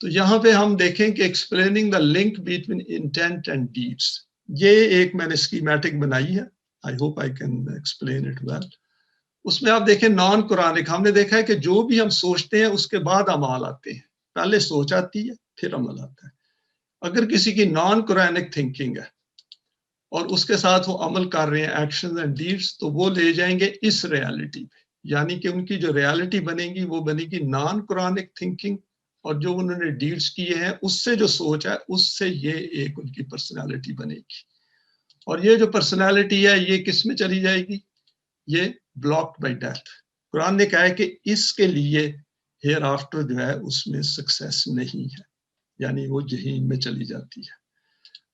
تو یہاں پہ ہم دیکھیں کہ explaining the link between intent and deeds, یہ ایک میں نے اسکیمیٹک بنائی ہے، I hope I can explain it well. اس میں آپ دیکھیں نان قرآنک، ہم نے دیکھا ہے کہ جو بھی ہم سوچتے ہیں اس کے بعد اعمال آتے ہیں، پہلے سوچ آتی ہے پھر عمل آتا ہے. اگر کسی کی نان قرآنک تھنکنگ ہے اور اس کے ساتھ وہ عمل کر رہے ہیں ایکشنز اینڈ ڈیڈس، تو وہ لے جائیں گے اس ریالٹی پہ، یعنی کہ ان کی جو ریالٹی بنے گی وہ بنے گی نان قرآنک تھنکنگ، اور جو انہوں نے ڈیڈس کیے ہیں اس سے جو سوچ ہے اس سے یہ ایک ان کی پرسنالٹی بنے گی. اور یہ جو پرسنالٹی ہے یہ کس میں چلی جائے گی؟ یہ بلاکڈ بائی ڈیتھ. قرآن نے کہا ہے کہ اس کے لیے ہیئر آفٹر جو ہے اس میں سکسیس نہیں ہے، یعنی وہ جہنم میں چلی جاتی ہے.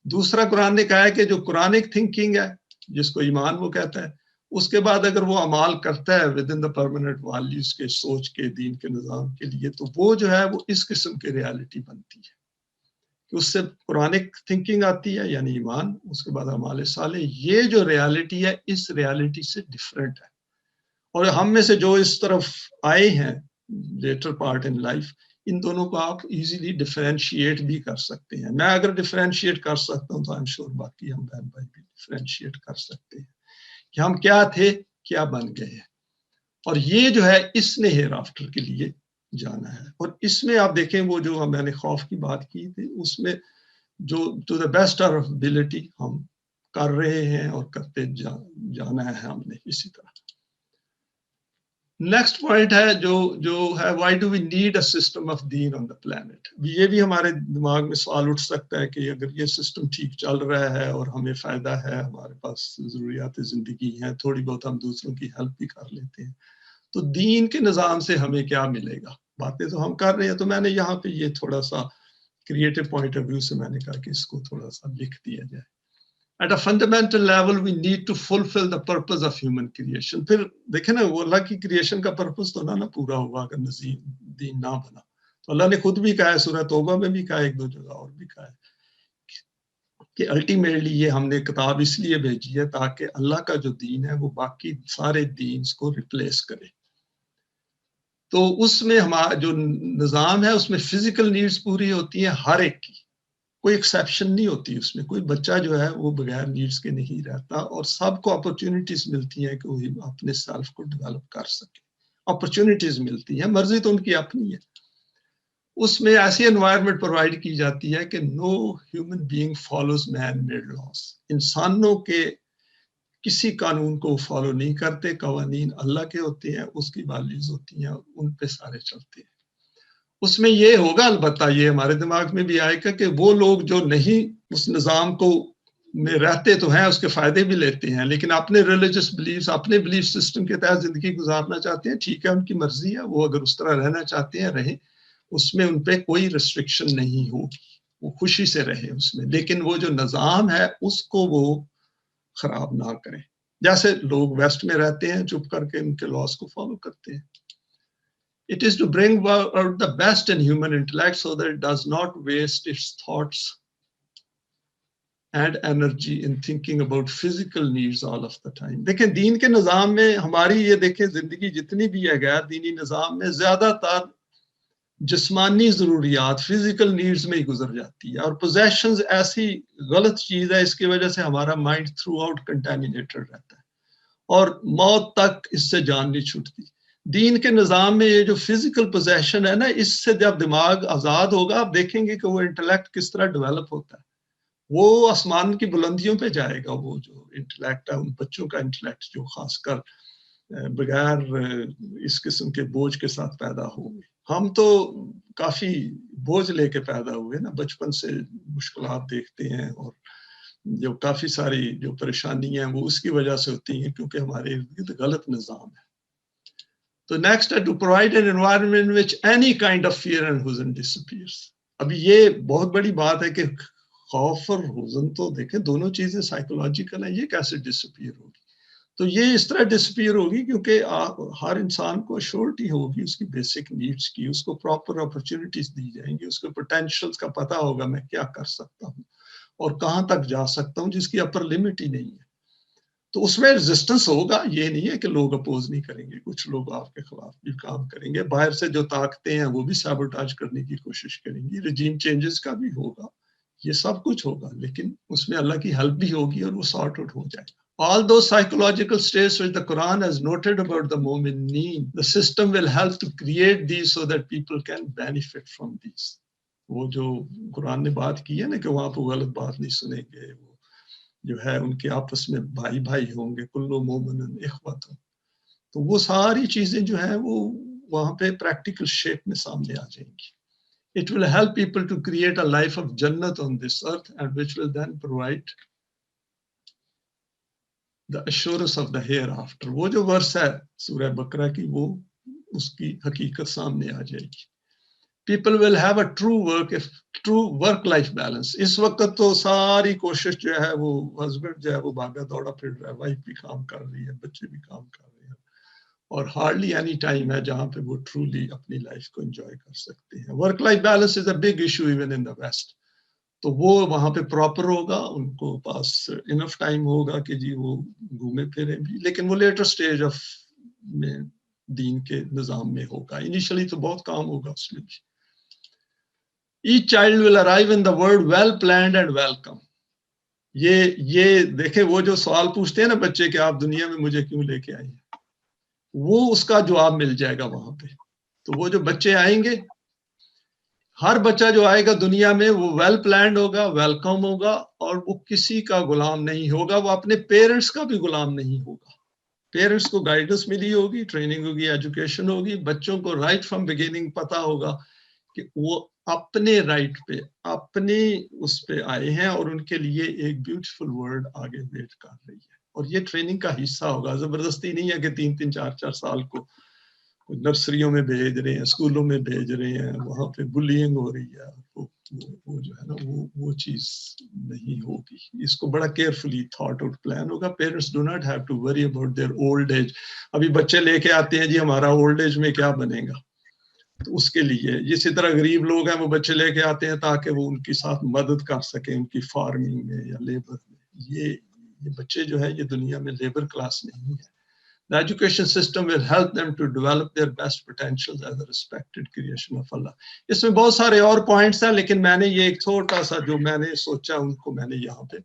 دوسرا قرآن نے کہا ہے کہ جو قرآنک تھنکنگ ہے جس کو ایمان وہ کہتا ہے، اس کے بعد اگر وہ اعمال کرتا ہے with in the permanent values کے، سوچ کے، دین کے نظام کے لیے، تو وہ جو ہے وہ اس قسم کی ریالٹی بنتی ہے کہ اس سے قرآنک تھنکنگ آتی ہے یعنی ایمان، اس کے بعد اعمال صالح. یہ جو ریالٹی ہے اس ریالٹی سے ڈفرینٹ ہے. اور ہم میں سے جو اس طرف آئے ہیں لیٹر پارٹ ان لائف، ان دونوں کو آپ ایزیلی ڈفرینشیٹ بھی کر سکتے ہیں. میں اگر ڈفرینشیٹ کر سکتا ہوں تو آئی ایم شیور باقی ہم بہن بھائی بھی ڈفرینشیٹ کر سکتے ہیں کہ ہم کیا تھے کیا بن گئے ہیں. اور یہ جو ہے اس نے ہیئر آفٹر کے لیے جانا ہے. اور اس میں آپ دیکھیں وہ جو میں نے خوف کی بات کی تھی، اس میں جو to the best of ability ہم کر رہے ہیں اور کرتے جانا ہے ہم نے اسی طرح. نیکسٹ پوائنٹ ہے جو ہے why do we need a system of دین آن دا پلانٹ. یہ بھی ہمارے دماغ میں سوال اٹھ سکتا ہے کہ اگر یہ سسٹم ٹھیک چل رہا ہے اور ہمیں فائدہ ہے، ہمارے پاس ضروریات زندگی ہیں، تھوڑی بہت ہم دوسروں کی ہیلپ بھی کر لیتے ہیں، تو دین کے نظام سے ہمیں کیا ملے گا؟ باتیں تو ہم کر رہے ہیں. تو میں نے یہاں پہ یہ تھوڑا سا کریٹو پوائنٹ آف ویو سے میں نے کہا کہ اس کو تھوڑا سا لکھ دیا جائے. At a fundamental level, we need to fulfill the purpose of human creation. پھر دیکھیں نا وہ اللہ کی کریشن کا پرپس تو نہ پورا ہوا اگر دین نہ بنا. تو اللہ نے خود بھی کہا ہے، سورہ توبہ میں بھی کہا ہے، ایک دو جگہ اور بھی کہا ہے کہ الٹیمیٹلی یہ ہم نے کتاب اس لیے بھیجی ہے تاکہ اللہ کا جو دین ہے وہ باقی سارے دینز کو ریپلیس کرے. تو اس میں ہمارا جو نظام ہے اس میں فزیکل نیڈز پوری ہوتی ہیں ہر ایک کی، کوئی ایکسیپشن نہیں ہوتی اس میں. کوئی بچہ جو ہے وہ بغیر نیڈز کے نہیں رہتا، اور سب کو اپرچونٹیز ملتی ہیں کہ وہ اپنے سیلف کو ڈیولپ کر سکے. اپرچونٹیز ملتی ہیں، مرضی تو ان کی اپنی ہے. اس میں ایسی انوائرمنٹ پرووائڈ کی جاتی ہے کہ no human being follows man made laws. انسانوں کے کسی قانون کو فالو نہیں کرتے، قوانین اللہ کے ہوتے ہیں، اس کی ویلیوز ہوتی ہیں، ان پہ سارے چلتے ہیں. اس میں یہ ہوگا، البتہ یہ ہمارے دماغ میں بھی آئے گا کہ وہ لوگ جو نہیں اس نظام کو میں رہتے تو ہیں، اس کے فائدے بھی لیتے ہیں، لیکن اپنے ریلیجس بلیفز، اپنے بلیف سسٹم کے تحت زندگی گزارنا چاہتے ہیں. ٹھیک ہے، ان کی مرضی ہے، وہ اگر اس طرح رہنا چاہتے ہیں رہیں، اس میں ان پہ کوئی ریسٹرکشن نہیں ہوگی، وہ خوشی سے رہے اس میں. لیکن وہ جو نظام ہے اس کو وہ خراب نہ کریں، جیسے لوگ ویسٹ میں رہتے ہیں چپ کر کے ان کے لاس کو فالو کرتے ہیں. It is to bring out the best in human intellect so that it does not waste its thoughts and energy in thinking about physical needs all of the time. دیکھیں دین کے نظام میں ہماری یہ دیکھیں زندگی جتنی بھی ہے غیر دینی نظام میں زیادہ تر جسمانی ضروریات فزیکل نیڈز میں ہی گزر جاتی ہے. اور پوزیشنز ایسی غلط چیز ہے، اس کی وجہ سے ہمارا مائنڈ تھرو آؤٹ کنٹامینیٹڈ رہتا ہے اور موت تک اس سے جان نہیں چھوٹتی. دین کے نظام میں یہ جو فزیکل پوزیشن ہے نا، اس سے جب دماغ آزاد ہوگا آپ دیکھیں گے کہ وہ انٹلیکٹ کس طرح ڈیولپ ہوتا ہے. وہ آسمان کی بلندیوں پہ جائے گا. وہ جو انٹلیکٹ ہے ان بچوں کا انٹلیکٹ جو خاص کر بغیر اس قسم کے بوجھ کے ساتھ پیدا ہوئے. ہم تو کافی بوجھ لے کے پیدا ہوئے نا، بچپن سے مشکلات دیکھتے ہیں، اور جو کافی ساری جو پریشانی ہیں وہ اس کی وجہ سے ہوتی ہیں کیونکہ ہمارے غلط نظام ہے. تو نیکسٹ ہے to provide an environment which any kind of fear and حزن ڈسپیئرس. ابھی یہ بہت بڑی بات ہے کہ خوف اور حزن تو دیکھیں دونوں چیزیں سائیکولوجیکل ہیں، یہ کیسے ڈسپیئر ہوگی؟ تو یہ اس طرح ڈسپیئر ہوگی کیونکہ ہر انسان کو ایشورٹی ہوگی اس کی بیسک نیڈس کی، اس کو پراپر اپرچونٹیز دی جائیں گی، اس کو پوٹینشیلز کا پتہ ہوگا میں کیا کر سکتا ہوں اور کہاں تک جا سکتا ہوں، جس کی اپر لمٹ ہی نہیں ہے. تو اس میں ریزسٹنس ہوگا، یہ نہیں ہے کہ لوگ اپوز نہیں کریں گے، کچھ لوگ آپ کے خلاف بھی کام کریں گے، باہر سے جو طاقتیں ہیں وہ بھی سیبوٹاج کرنے کی کوشش کریں گی، رجیم چینجز کا بھی ہوگا، یہ سب کچھ ہوگا، لیکن اس میں اللہ کی ہیلپ بھی ہوگی اور وہ سارٹ آؤٹ ہو جائے گا. All those psychological states which the Quran has noted about the mu'mineen, the system will help to create these so that people can benefit from these. وہ جو قرآن نے بات کی ہے نا کہ وہاں پہ غلط بات نہیں سنیں گے، وہ جو ہے ان کے آپس میں بھائی بھائی ہوں گے، کلو مومن اخوت، تو وہ ساری چیزیں جو ہیں وہ وہاں پہ پریکٹیکل شیپ میں سامنے آ جائیں گی. It will help people to create a life of Jannat on this earth and which will then provide the assurance of the hereafter. وہ جو ورس ہے سورہ بقرہ کی، وہ اس کی حقیقت سامنے آ جائے گی. People will have a true work life balance. اس وقت تو ساری کوشش جو ہے وہ ہسبینڈ جو ہے وہ بھاگا دوڑا پھر رہا ہے، وائف بھی کام کر رہی ہے، بچے بھی کام کر رہے ہیں، اور ہارڈلی اینی ٹائم ہے جہاں پہ وہ ٹرولی اپنی لائف کو انجوائے کر سکتے ہیں. Work life balance is a big issue even in the west. تو وہ وہاں پہ پراپر ہوگا، ان کو پاس انف ٹائم ہوگا کہ جی وہ گھومے پھریں بھی، لیکن وہ لیٹر سٹیج آف میں دین کے نظام میں ہوگا. انیشلی تو بہت کام ہوگا اس میں بھی. Each child will arrive in the world well planned and welcome. یہ دیکھیں وہ جو سوال پوچھتے ہیں نا بچے کہ آپ دنیا میں مجھے کیوں لے کے آئے ہیں، وہ اس کا جواب مل جائے گا وہاں پہ. تو وہ جو بچے آئیں گے، ہر بچہ جو آئے گا دنیا میں وہ ویل پلانڈ ہوگا، ویلکم ہوگا، اور وہ کسی کا غلام نہیں ہوگا، وہ اپنے پیرنٹس کا بھی غلام نہیں ہوگا. پیرنٹس کو گائیڈنس ملی ہوگی، ٹریننگ ہوگی، ایجوکیشن ہوگی، بچوں کو رائٹ فرام بگننگ پتا ہوگا کہ وہ اپنے رائٹ پہ، اپنے اس پہ آئے ہیں، اور ان کے لیے ایک بیوٹیفل ورلڈ آگے ویٹ کر رہی ہے. اور یہ ٹریننگ کا حصہ ہوگا، زبردستی نہیں ہے کہ 3 4 سال کو نرسریوں میں بھیج رہے ہیں، اسکولوں میں بھیج رہے ہیں، وہاں پہ بلینگ ہو رہی ہے. وہ جو ہے نا وہ چیز نہیں ہوگی. اس کو بڑا کیئرفلی تھاٹ آؤٹ پلان ہوگا. Parents do not have to worry about their old age. ابھی بچے لے کے آتے ہیں جی ہمارا اولڈ ایج میں کیا بنے گا، تو اس کے لیے اسی طرح غریب لوگ ہیں وہ بچے لے کے آتے ہیں تاکہ وہ ان کی ساتھ مدد کر سکیں ان کی فارمنگ میں یا لیبر میں. یہ بچے جو ہے یہ دنیا میں لیبر کلاس نہیں ہے. The education system will help them to develop their best potentials as a respected creation of Allah. اس میں بہت سارے اور پوائنٹس ہیں، لیکن میں نے یہ ایک چھوٹا سا جو میں نے سوچا ان کو میں نے یہاں پہ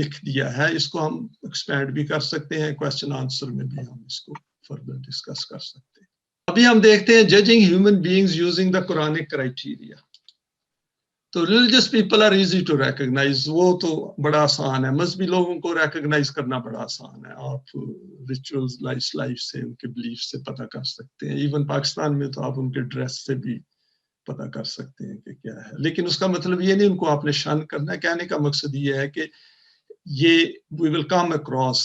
لکھ دیا ہے. اس کو ہم ایکسپینڈ بھی کر سکتے ہیں، کویسچن آنسر میں بھی ہم اس کو فردر ڈسکس کر سکتے ہیں. ابھی ہم دیکھتے ہیں judging human beings using the Quranic criteria. تو religious people are easy to recognise, وہ تو بڑا آسان ہے. مذہبی لوگوں کو ریکگنائز کرنا بڑا آسان ہے. آپ ریچولز لائف سے، ان کے بلیف سے پتہ کر سکتے ہیں. ایون پاکستان میں تو آپ ان کے ڈریس سے بھی پتہ کر سکتے ہیں کہ کیا ہے. لیکن اس کا مطلب یہ نہیں ان کو آپ نے شن کرنا ہے. کہنے کا مقصد یہ ہے کہ یہ وی ول کم اکراس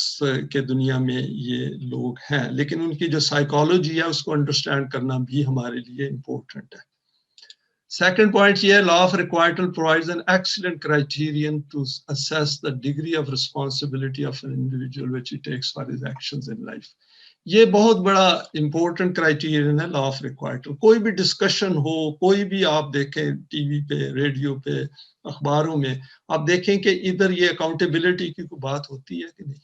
کہ دنیا میں یہ لوگ ہیں، لیکن ان کی جو سائیکالوجی ہے اس کو انڈرسٹینڈ کرنا بھی ہمارے لیے امپورٹنٹ ہے. Second point here, law of requital provides an excellent criterion to assess the degree of responsibility of an individual which he takes for his actions in life. یہ بہت بڑا امپورٹنٹ کرائٹیرین ہے لا آف ریکوائٹل. کوئی بھی ڈسکشن ہو، کوئی بھی آپ دیکھیں ٹی وی پہ، ریڈیو پہ، اخباروں میں، آپ دیکھیں کہ ادھر یہ اکاؤنٹیبلٹی کی کوئی بات ہوتی ہے کہ نہیں.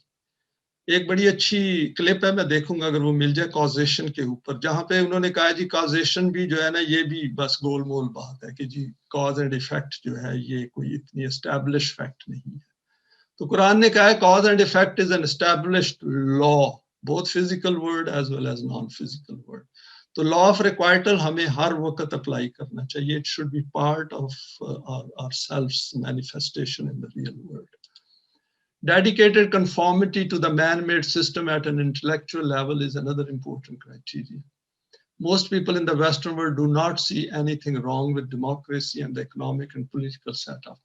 ایک بڑی اچھی کلپ ہے، میں دیکھوں گا اگر وہ مل جائے، کازیشن کے اوپر، جہاں پہ انہوں نے کہا جی کازیشن بھی جو ہے نا یہ بھی بس گول مول بات ہے کہ جی کاز اینڈ ایفیکٹ جو ہے یہ کوئی اتنی اسٹیبلش فیکٹ نہیں ہے. تو قرآن نے کہا ہے cause and effect is an established law, both physical world as well as non physical world. تو لا آف ریکوائٹل ہمیں ہر وقت اپلائی کرنا چاہیے. It should be part of our selves manifestation in the real world. Dedicated conformity to the man-made system at an intellectual level is another important criterion. Most people in the Western world do not see anything wrong with democracy and the economic and political setup.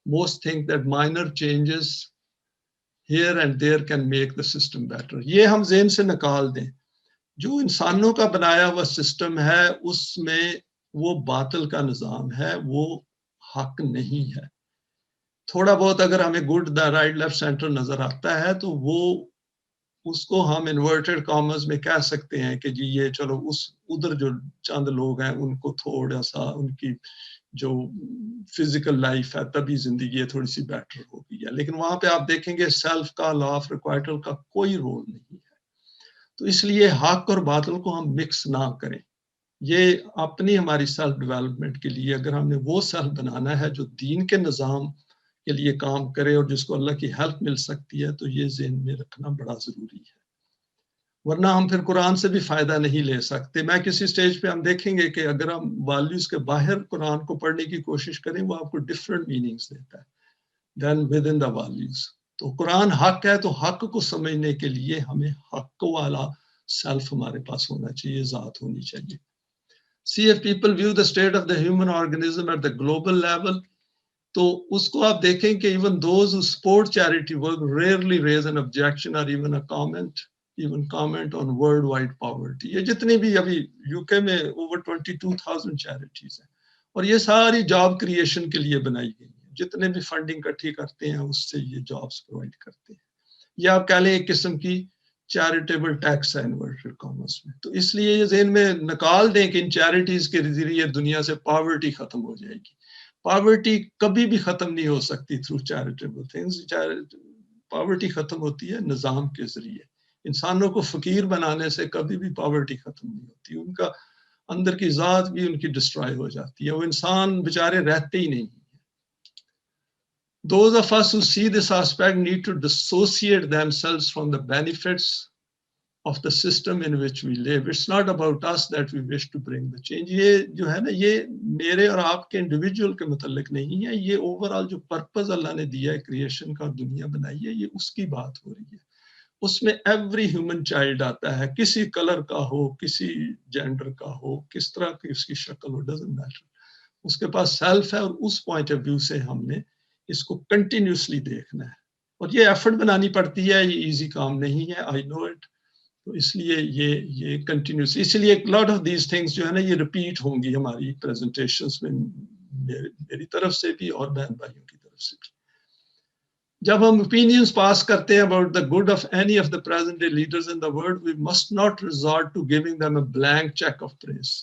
Most think that minor changes here and there can make the system better. یہ ہم ذہن سے نکال دیں. جو انسانوں کا بنایا ہوا سسٹم ہے اس میں وہ باطل کا نظام ہے، وہ حق نہیں ہے. تھوڑا بہت اگر ہمیں good the right left centre نظر آتا ہے تو وہ اس کو ہم انورٹڈ کامرز میں کہہ سکتے ہیں کہ جی یہ چلو اس ادھر جو چند لوگ ہیں ان کو تھوڑا سا ان کی جو فزیکل لائف ہے تبھی زندگی تھوڑی سی بیٹر ہوگی ہے. لیکن وہاں پہ آپ دیکھیں گے سیلف کا لا آف ریکوائٹل کا کوئی رول نہیں ہے. تو اس لیے حق اور باطل کو ہم مکس نہ کریں. یہ اپنی ہماری سیلف ڈیولپمنٹ کے لیے اگر ہم نے وہ سیلف بنانا ہے جو دین کے نظام کے لیے کام کرے اور جس کو اللہ کی ہیلپ مل سکتی ہے, تو یہ ذہن میں رکھنا بڑا ضروری ہے. ورنہ ہم پھر قرآن سے بھی فائدہ نہیں لے سکتے. میں کسی سٹیج پہ ہم دیکھیں گے کہ اگر ہم والیوز کے باہر قرآن کو پڑھنے کی کوشش کریں, وہ آپ کو ڈفرینٹ میننگز دیتا ہے دین ود ان دا والیوز. تو قرآن حق ہے, تو حق کو سمجھنے کے لیے ہمیں حق والا سیلف ہمارے پاس ہونا چاہیے, ذات ہونی چاہیے. See, if people view the state of the human organism at the global level, تو اس کو آپ دیکھیں کہ even those who support charity work rarely raise an objection or even a comment on worldwide poverty. یہ جتنی بھی ابھی یو کے میں over 22,000 charities ہیں, اور یہ ساری جاب کریشن کے لیے بنائی گئی ہیں. جتنے بھی فنڈنگ اکٹھی کرتے ہیں اس سے یہ جابس پرووائڈ کرتے ہیں. یہ آپ کہہ لیں ایک قسم کی چیریٹیبل ٹیکس ہے انورٹڈ کامرس میں. تو اس لیے یہ ذہن میں نکال دیں کہ ان چیریٹیز کے ذریعے دنیا سے پاورٹی ختم ہو جائے گی. پاورٹی کبھی بھی ختم نہیں ہو سکتی تھرو چیریٹیبل تھنگز. پاورٹی ختم ہوتی ہے نظام کے ذریعے. انسانوں کو فقیر بنانے سے کبھی بھی پاورٹی ختم نہیں ہوتی. ان کا اندر کی ذات بھی ان کی ڈسٹرائے ہو جاتی ہے, وہ انسان بیچارے رہتے ہی نہیں. Those of us who see this aspect need to dissociate themselves from the benefits of the system in which we live. It's not about us that we wish to bring the change. یہ جو ہے نا, یہ میرے اور آپ کے انڈیویجول کے متعلق نہیں ہے. یہ اوورآل جو پرپز اللہ نے دیا ہے کریشن کا, دنیا بنائی ہے, یہ اس کی بات ہو رہی ہے. اس میں ایوری ہیومن چائلڈ آتا ہے, کسی کلر کا ہو, کسی جینڈر کا ہو, کس طرح کی اس کی شکل ہو, ڈزنٹ میٹر. اس کے پاس سیلف ہے, اور اس پوائنٹ آف ویو سے ہم نے اس کو کنٹینیوسلی دیکھنا ہے. اور یہ ایفرٹ بنانی پڑتی ہے, یہ ایزی کام نہیں ہے, آئی نو اٹ. تو اس لیے یہ کنٹینیوس, اس لیے لاٹ آف دیز تھنگس جو ہے نا یہ ریپیٹ ہوں گی ہماری پریزنٹیشنز میں, میری طرف سے بھی اور بہن بھائیوں کی طرف سے بھی. جب ہم opinions پاس کرتے ہیں about the good of any of the present day leaders in the world, we must not resort to giving them a blank check of praise.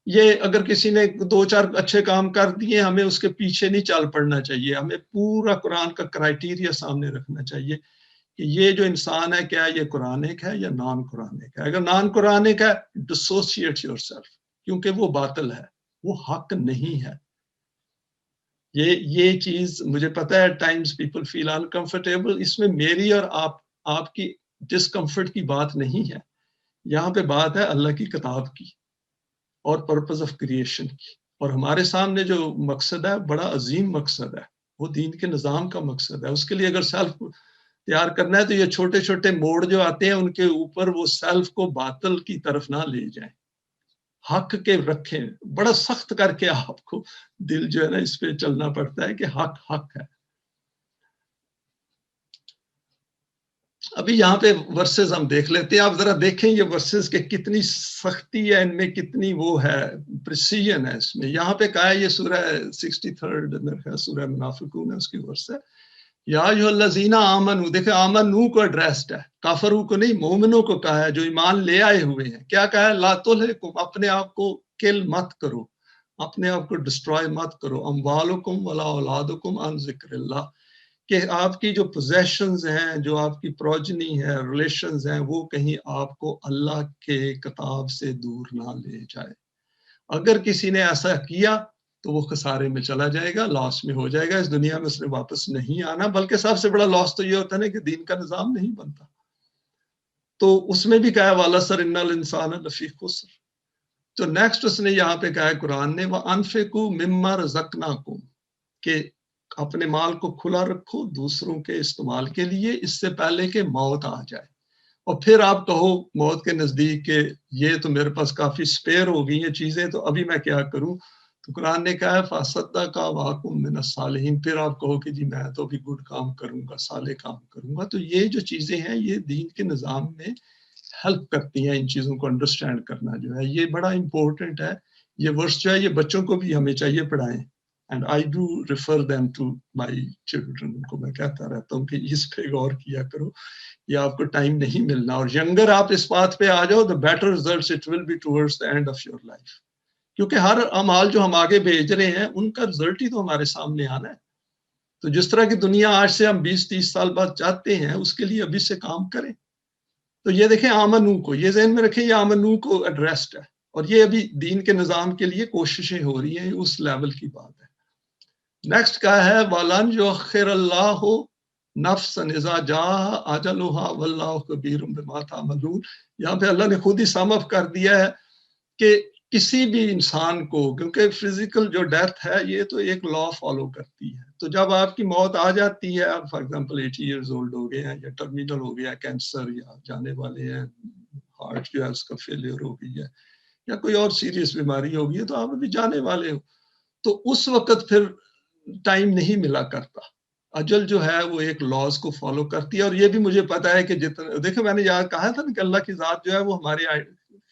یہ اگر کسی نے 2-4 اچھے کام کر دیے, ہمیں اس کے پیچھے نہیں چل پڑنا چاہیے. ہمیں پورا قرآن کا کرائٹیریا سامنے رکھنا چاہیے کہ یہ جو انسان ہے, کیا یہ قرآنک ہے یا نان قرآنک ہے. اگر نان قرآنک ہے, ڈسوسیٹ یور سیلف, کیونکہ وہ باطل ہے, وہ حق نہیں ہے. یہ چیز مجھے پتا ہے ٹائمز پیپل فیل انکمفرٹیبل. اس میں میری اور آپ کی ڈسکمفرٹ کی بات نہیں ہے. یہاں پہ بات ہے اللہ کی کتاب کی اور پرپز آف کریشن کی. اور ہمارے سامنے جو مقصد ہے بڑا عظیم مقصد ہے, وہ دین کے نظام کا مقصد ہے. اس کے لیے اگر سیلف تیار کرنا ہے تو یہ چھوٹے چھوٹے موڑ جو آتے ہیں ان کے اوپر وہ سیلف کو باطل کی طرف نہ لے جائیں, حق کے رکھیں. بڑا سخت کر کے آپ کو دل جو ہے نا اس پہ چلنا پڑتا ہے کہ حق حق ہے. ابھی یہاں پہ ورسز ہم دیکھ لیتے ہیں. آپ ذرا دیکھیں یہ ورسز کہ کتنی سختی ہے ان میں, کتنی وہ ہے پریسیژن ہے اس میں. یہاں پہ کہا ہے, یہ سورہ 63 میرے خیال سورہ منافقون ہے, اس کی ورس ہے, یا ایھا الذین آمنو. دیکھیں آمنو کو ایڈریسڈ ہے, کافروں کو نہیں, مومنوں کو کہا ہے جو ایمان لے آئے ہوئے ہیں. کیا کہا ہے, لا تلھکم, اپنے آپ کو کل مت کرو, اپنے آپ کو ڈسٹرائے مت کرو, اموالکم ولا اولادکم عن ذکر اللہ, کہ آپ کی جو پوزیشنز ہیں, جو آپ کی پروجنی ہے, ریلیشنز ہیں, وہ کہیں آپ کو اللہ کے کتاب سے دور نہ لے جائے. اگر کسی نے ایسا کیا تو وہ خسارے میں چلا جائے گا, لاس میں ہو جائے گا. اس دنیا میں اس نے واپس نہیں آنا. بلکہ سب سے بڑا لاس تو یہ ہوتا ہے نا کہ دین کا نظام نہیں بنتا. تو اس میں بھی کہا ہے وَالْعَصْرِ إِنَّ الْإِنسَانَ لَفِي خُسْرٍ. تو نیکسٹ اس نے یہاں پہ کہا ہے قرآن نے, وَأَنفِقُوا مِمَّا رَزَقْنَاكُمْ, کہ اپنے مال کو کھلا رکھو دوسروں کے استعمال کے لیے, اس سے پہلے کہ موت آ جائے. اور پھر آپ کہو موت کے نزدیک کہ یہ تو میرے پاس کافی سپیئر ہو گئی ہیں چیزیں, تو ابھی میں کیا کروں. تو قرآن نے کہا ہے فَصَدَّقَ وَأَكُن مِّنَ الصَّالِحِينَ, پھر آپ کہو کہ جی میں تو بھی گڈ کام کروں گا, صالح کام کروں گا. تو یہ جو چیزیں ہیں یہ دین کے نظام میں ہیلپ کرتی ہیں. ان چیزوں کو انڈرسٹینڈ کرنا جو ہے یہ بڑا امپورٹنٹ ہے. یہ ورس جو ہے یہ بچوں کو بھی ہمیں چاہیے پڑھائیں. And I do refer them to my children. ان کو میں کہتا رہتا ہوں کہ اس پہ غور کیا کرو, یہ آپ کو ٹائم نہیں ملنا. اور ینگر آپ اس بات پہ آ جاؤ, the better results it will be towards the end of your life. کیونکہ ہر اعمال جو ہم آگے بھیج رہے ہیں ان کا رزلٹ ہی تو ہمارے سامنے آنا ہے. تو جس طرح کی دنیا آج سے ہم 20-30 سال بعد چاہتے ہیں اس کے لیے ابھی سے کام کریں. تو یہ دیکھیں آمنو کو، یہ ذہن میں رکھیں، یہ آمنو کو ایڈریسڈ ہے، اور یہ ابھی دین کے نظام کے لیے کوششیں ہو رہی ہیں، اس لیول کی بات ہے. نیکسٹ کیا ہے، وَلَنْ يُؤَخِّرَ اللَّهُ نَفْسًا إِذَا جَاءَ أَجَلُهَا وَاللَّهُ خَبِيرٌ بِمَا تَعْمَلُونَ. یہاں پہ اللہ نے خود ہی سم اپ کر دیا ہے کہ کسی بھی انسان کو، کیونکہ فزیکل جو ڈیتھ ہے یہ تو ایک لا فالو کرتی ہے، تو جب آپ کی موت آ جاتی ہے، آپ فار ایگزامپل 80 ایئرز اولڈ ہو گئے ہیں یا ٹرمینل ہو گیا کینسر، یا جانے والے ہیں، ہارٹ جو ہے اس کا فیلئر ہو گئی ہے، یا کوئی اور سیریس بیماری ہو گئی ہے، تو آپ ابھی جانے والے ہو. تو اس وقت پھر ٹائم نہیں ملا کرتا. اجل جو ہے وہ ایک لاز کو فالو کرتی ہے، اور یہ بھی مجھے پتا ہے کہ جتنا دیکھیں میں نے یاد کہا تھا نا کہ اللہ کی ذات جو ہے وہ ہمارے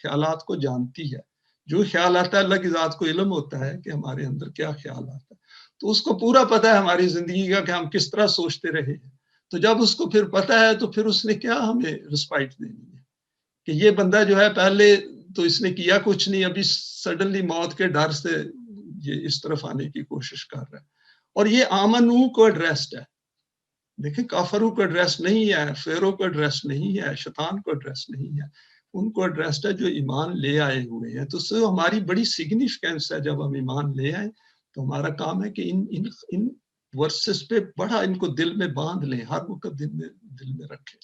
خیالات کو جانتی ہے. جو خیال آتا ہے اللہ کی ذات کو علم ہوتا ہے کہ ہمارے اندر کیا خیال آتا ہے، تو اس کو پورا پتا ہے ہماری زندگی کا کہ ہم کس طرح سوچتے رہے ہیں. تو جب اس کو پھر پتا ہے تو پھر اس نے کیا ہمیں رسپائٹ دینی ہے کہ یہ بندہ جو ہے پہلے تو اس نے کیا کچھ نہیں، ابھی سڈنلی موت کے ڈر سے یہ اس طرف آنے کی کوشش کر رہا ہے. اور یہ آمنو کو ایڈریسڈ ہے. دیکھیں کافروں کو ایڈریس نہیں ہے، فیرو کو ایڈریس نہیں ہے، شیطان کو ایڈریس نہیں ہے، ان کو ایڈریسڈ ہے جو ایمان لے آئے ہوئے ہیں. تو اس سے ہماری بڑی سگنیفیکینس ہے. جب ہم ایمان لے آئیں تو ہمارا کام ہے کہ ان ورسز پہ بڑا ان کو دل میں باندھ لیں، ہر وقت دل میں رکھیں.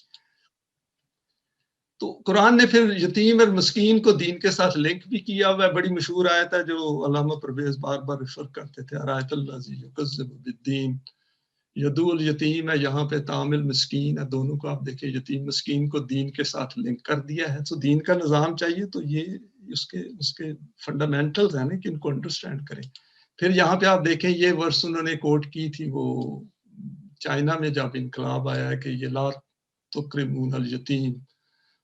تو قرآن نے پھر یتیم اور مسکین کو دین کے ساتھ لنک بھی کیا ہوا ہے. بڑی مشہور آیت ہے جو علامہ پرویز بار بار ریفر کرتے تھے، آیت الذی یکذب بالدین. یدو الیتیم ہے، یہاں پہ تعامل مسکین ہے، دونوں کو آپ دیکھیں، یتیم مسکین کو دین کے ساتھ لنک کر دیا ہے. تو دین کا نظام چاہیے تو یہ اس کے فنڈامنٹلز ہیں نا کہ ان کو انڈرسٹینڈ کریں. پھر یہاں پہ آپ دیکھیں یہ ورس انہوں نے کوٹ کی تھی وہ چائنا میں جب انقلاب آیا ہے کہ یہ لا تکرمون الیتیم،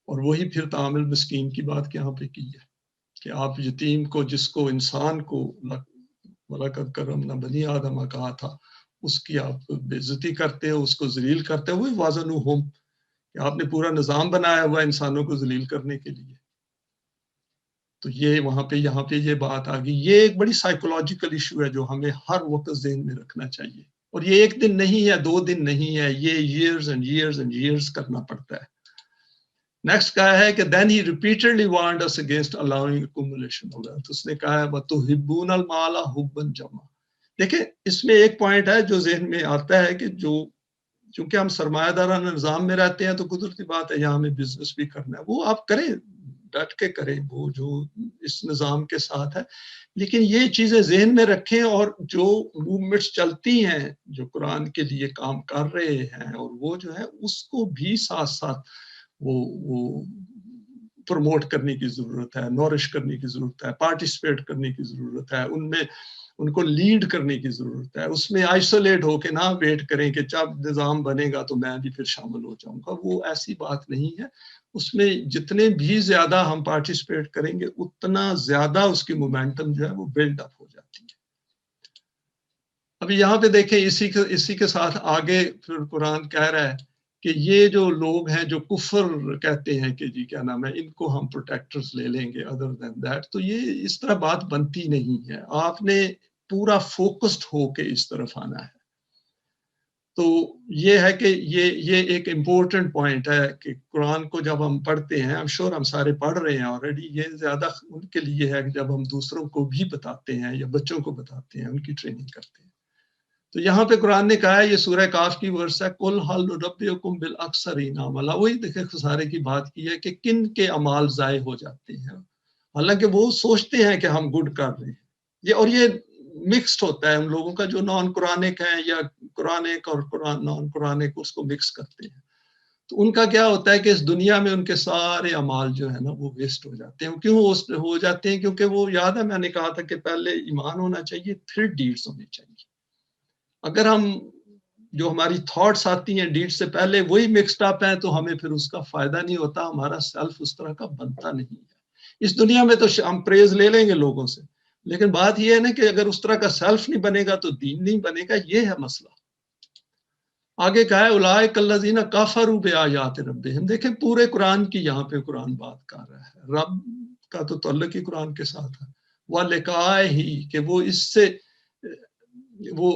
اور وہی پھر تعامل مسکین کی بات یہاں پہ کی ہے کہ آپ یتیم کو، جس کو انسان کو وَلَقَدْ كَرَّمْنَا بَنِي آدَمَ کہا تھا، اس کی آپ بے عزتی کرتے ہو، اس کو ذلیل کرتے ہوئے وَازَنُوهُمْ، کہ آپ نے پورا نظام بنایا ہوا انسانوں کو ذلیل کرنے کے لیے. تو یہ وہاں پہ یہاں پہ یہ بات آ گئی. یہ ایک بڑی سائیکولوجیکل ایشو ہے جو ہمیں ہر وقت ذہن میں رکھنا چاہیے. اور یہ ایک دن نہیں ہے، 2 دن نہیں ہے، یہ years and years and years کرنا پڑتا ہے. نیکسٹ کہا ہے کہ then he repeatedly warned us against allowing accumulation of wealth. اس نے کہا ہے وَتُحِبُّونَ الْمَالَ حُبًّا جَمًّا. دیکھیں اس میں ایک پوائنٹ ہے جو ذہن میں آتا ہے کہ چونکہ ہم سرمایہ دارانہ نظام میں رہتے ہیں تو قدرتی بات ہے یہاں ہمیں بزنس بھی کرنا ہے، وہ آپ کریں، ڈٹ کے کریں، وہ جو اس نظام کے ساتھ ہے. لیکن یہ چیزیں ذہن میں رکھیں، اور جو موومنٹس چلتی ہیں جو قرآن کے لیے کام کر رہے ہیں، اور وہ جو ہے اس کو بھی ساتھ ساتھ وہ پروموٹ کرنے کی ضرورت ہے، نورش کرنے کی ضرورت ہے، پارٹیسپیٹ کرنے کی ضرورت ہے، ان کو لیڈ کرنے کی ضرورت ہے. اس میں آئسولیٹ ہو کے نہ ویٹ کریں کہ جب نظام بنے گا تو میں بھی پھر شامل ہو جاؤں گا، وہ ایسی بات نہیں ہے. اس میں جتنے بھی زیادہ ہم پارٹیسپیٹ کریں گے اتنا زیادہ اس کی مومنٹم جو ہے وہ بلڈ اپ ہو جاتی ہے. ابھی یہاں پہ دیکھیں اسی کے ساتھ آگے پھر قرآن کہہ رہا ہے کہ یہ جو لوگ ہیں جو کفر کہتے ہیں کہ جی کیا نام ہے ان کو ہم پروٹیکٹرز لے لیں گے ادر دین دیٹ، تو یہ اس طرح بات بنتی نہیں ہے. آپ نے پورا فوکسڈ ہو کے اس طرف آنا ہے. تو یہ ہے کہ یہ ایک امپورٹنٹ پوائنٹ ہے کہ قرآن کو جب ہم پڑھتے ہیں، I'm sure ہم سارے پڑھ رہے ہیں آلریڈی، یہ زیادہ ان کے لیے ہے کہ جب ہم دوسروں کو بھی بتاتے ہیں یا بچوں کو بتاتے ہیں، ان کی ٹریننگ کرتے ہیں. تو یہاں پہ قرآن نے کہا ہے، یہ سورہ کاف کی ورس ہے، قُلْ هَلْ نُنَبِّئُکُم بِالْأَخْسَرِینَ اعمالا. وہی دیکھیں خسارے کی بات کی ہے کہ کن کے اعمال ضائع ہو جاتے ہیں، حالانکہ وہ سوچتے ہیں کہ ہم گڈ کر رہے ہیں. اور یہ مکسڈ ہوتا ہے ان لوگوں کا جو نان قرآنک ہیں یا قرآنک اور نان قرآنک اس کو مکس کرتے ہیں. تو ان کا کیا ہوتا ہے کہ اس دنیا میں ان کے سارے اعمال جو ہے نا وہ ویسٹ ہو جاتے ہیں. کیوں ہو جاتے ہیں؟ کیونکہ وہ یاد ہے میں نے کہا تھا کہ پہلے ایمان ہونا چاہیے، پھر ڈیڈز ہونے چاہیے. اگر ہم جو ہماری تھاٹس آتی ہیں ڈیڈ سے پہلے وہی مکسڈ اپ ہیں تو ہمیں پھر اس کا فائدہ نہیں ہوتا، ہمارا سیلف اس طرح کا بنتا نہیں ہے. اس دنیا میں تو ہم پریز لے لیں گے لوگوں سے، لیکن بات یہ ہے نا کہ اگر اس طرح کا سیلف نہیں بنے گا تو دین نہیں بنے گا. یہ ہے مسئلہ. آگے کہا ہے اولئک الذین کفروا بآیات ربہم. دیکھیں پورے قرآن کی یہاں پہ قرآن بات کر رہا ہے، رب کا تو تعلق ہی قرآن کے ساتھ ہے. وہ لقائے ہی کہ وہ اس سے وہ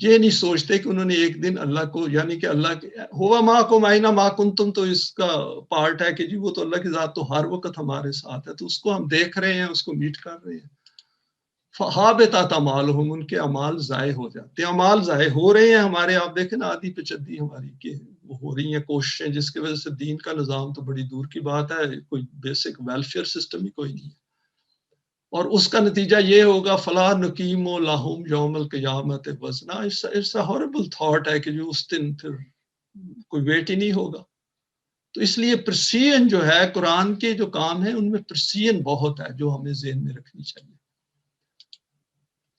یہ نہیں سوچتے کہ انہوں نے ایک دن اللہ کو یعنی کہ اللہ ہوا ما کو معینہ ما کنتم تو اس کا پارٹ ہے کہ جی وہ تو اللہ کی ذات تو ہر وقت ہمارے ساتھ ہے تو اس کو ہم دیکھ رہے ہیں اس کو میٹ کر رہے ہیں. فحابطات اعمالہم ان کے اعمال ضائع ہو جاتے ہیں اعمال ضائع ہو رہے ہیں ہمارے آپ دیکھیں نا آدھی پچدی ہماری کہ وہ ہو رہی ہیں کوششیں جس کی وجہ سے دین کا نظام تو بڑی دور کی بات ہے کوئی بیسک ویلفیئر سسٹم ہی کوئی نہیں ہے اور اس کا نتیجہ یہ ہوگا فلا نقیم لہم یوم القیامت وزنا اٹس اے ہاربل تھاٹ ہے کہ جو اس دن پھر کوئی ویٹ ہی نہیں ہوگا. تو اس لیے پرسین جو ہے قرآن کے جو کام ہیں ان میں پرسین بہت ہے جو ہمیں ذہن میں رکھنی چاہیے.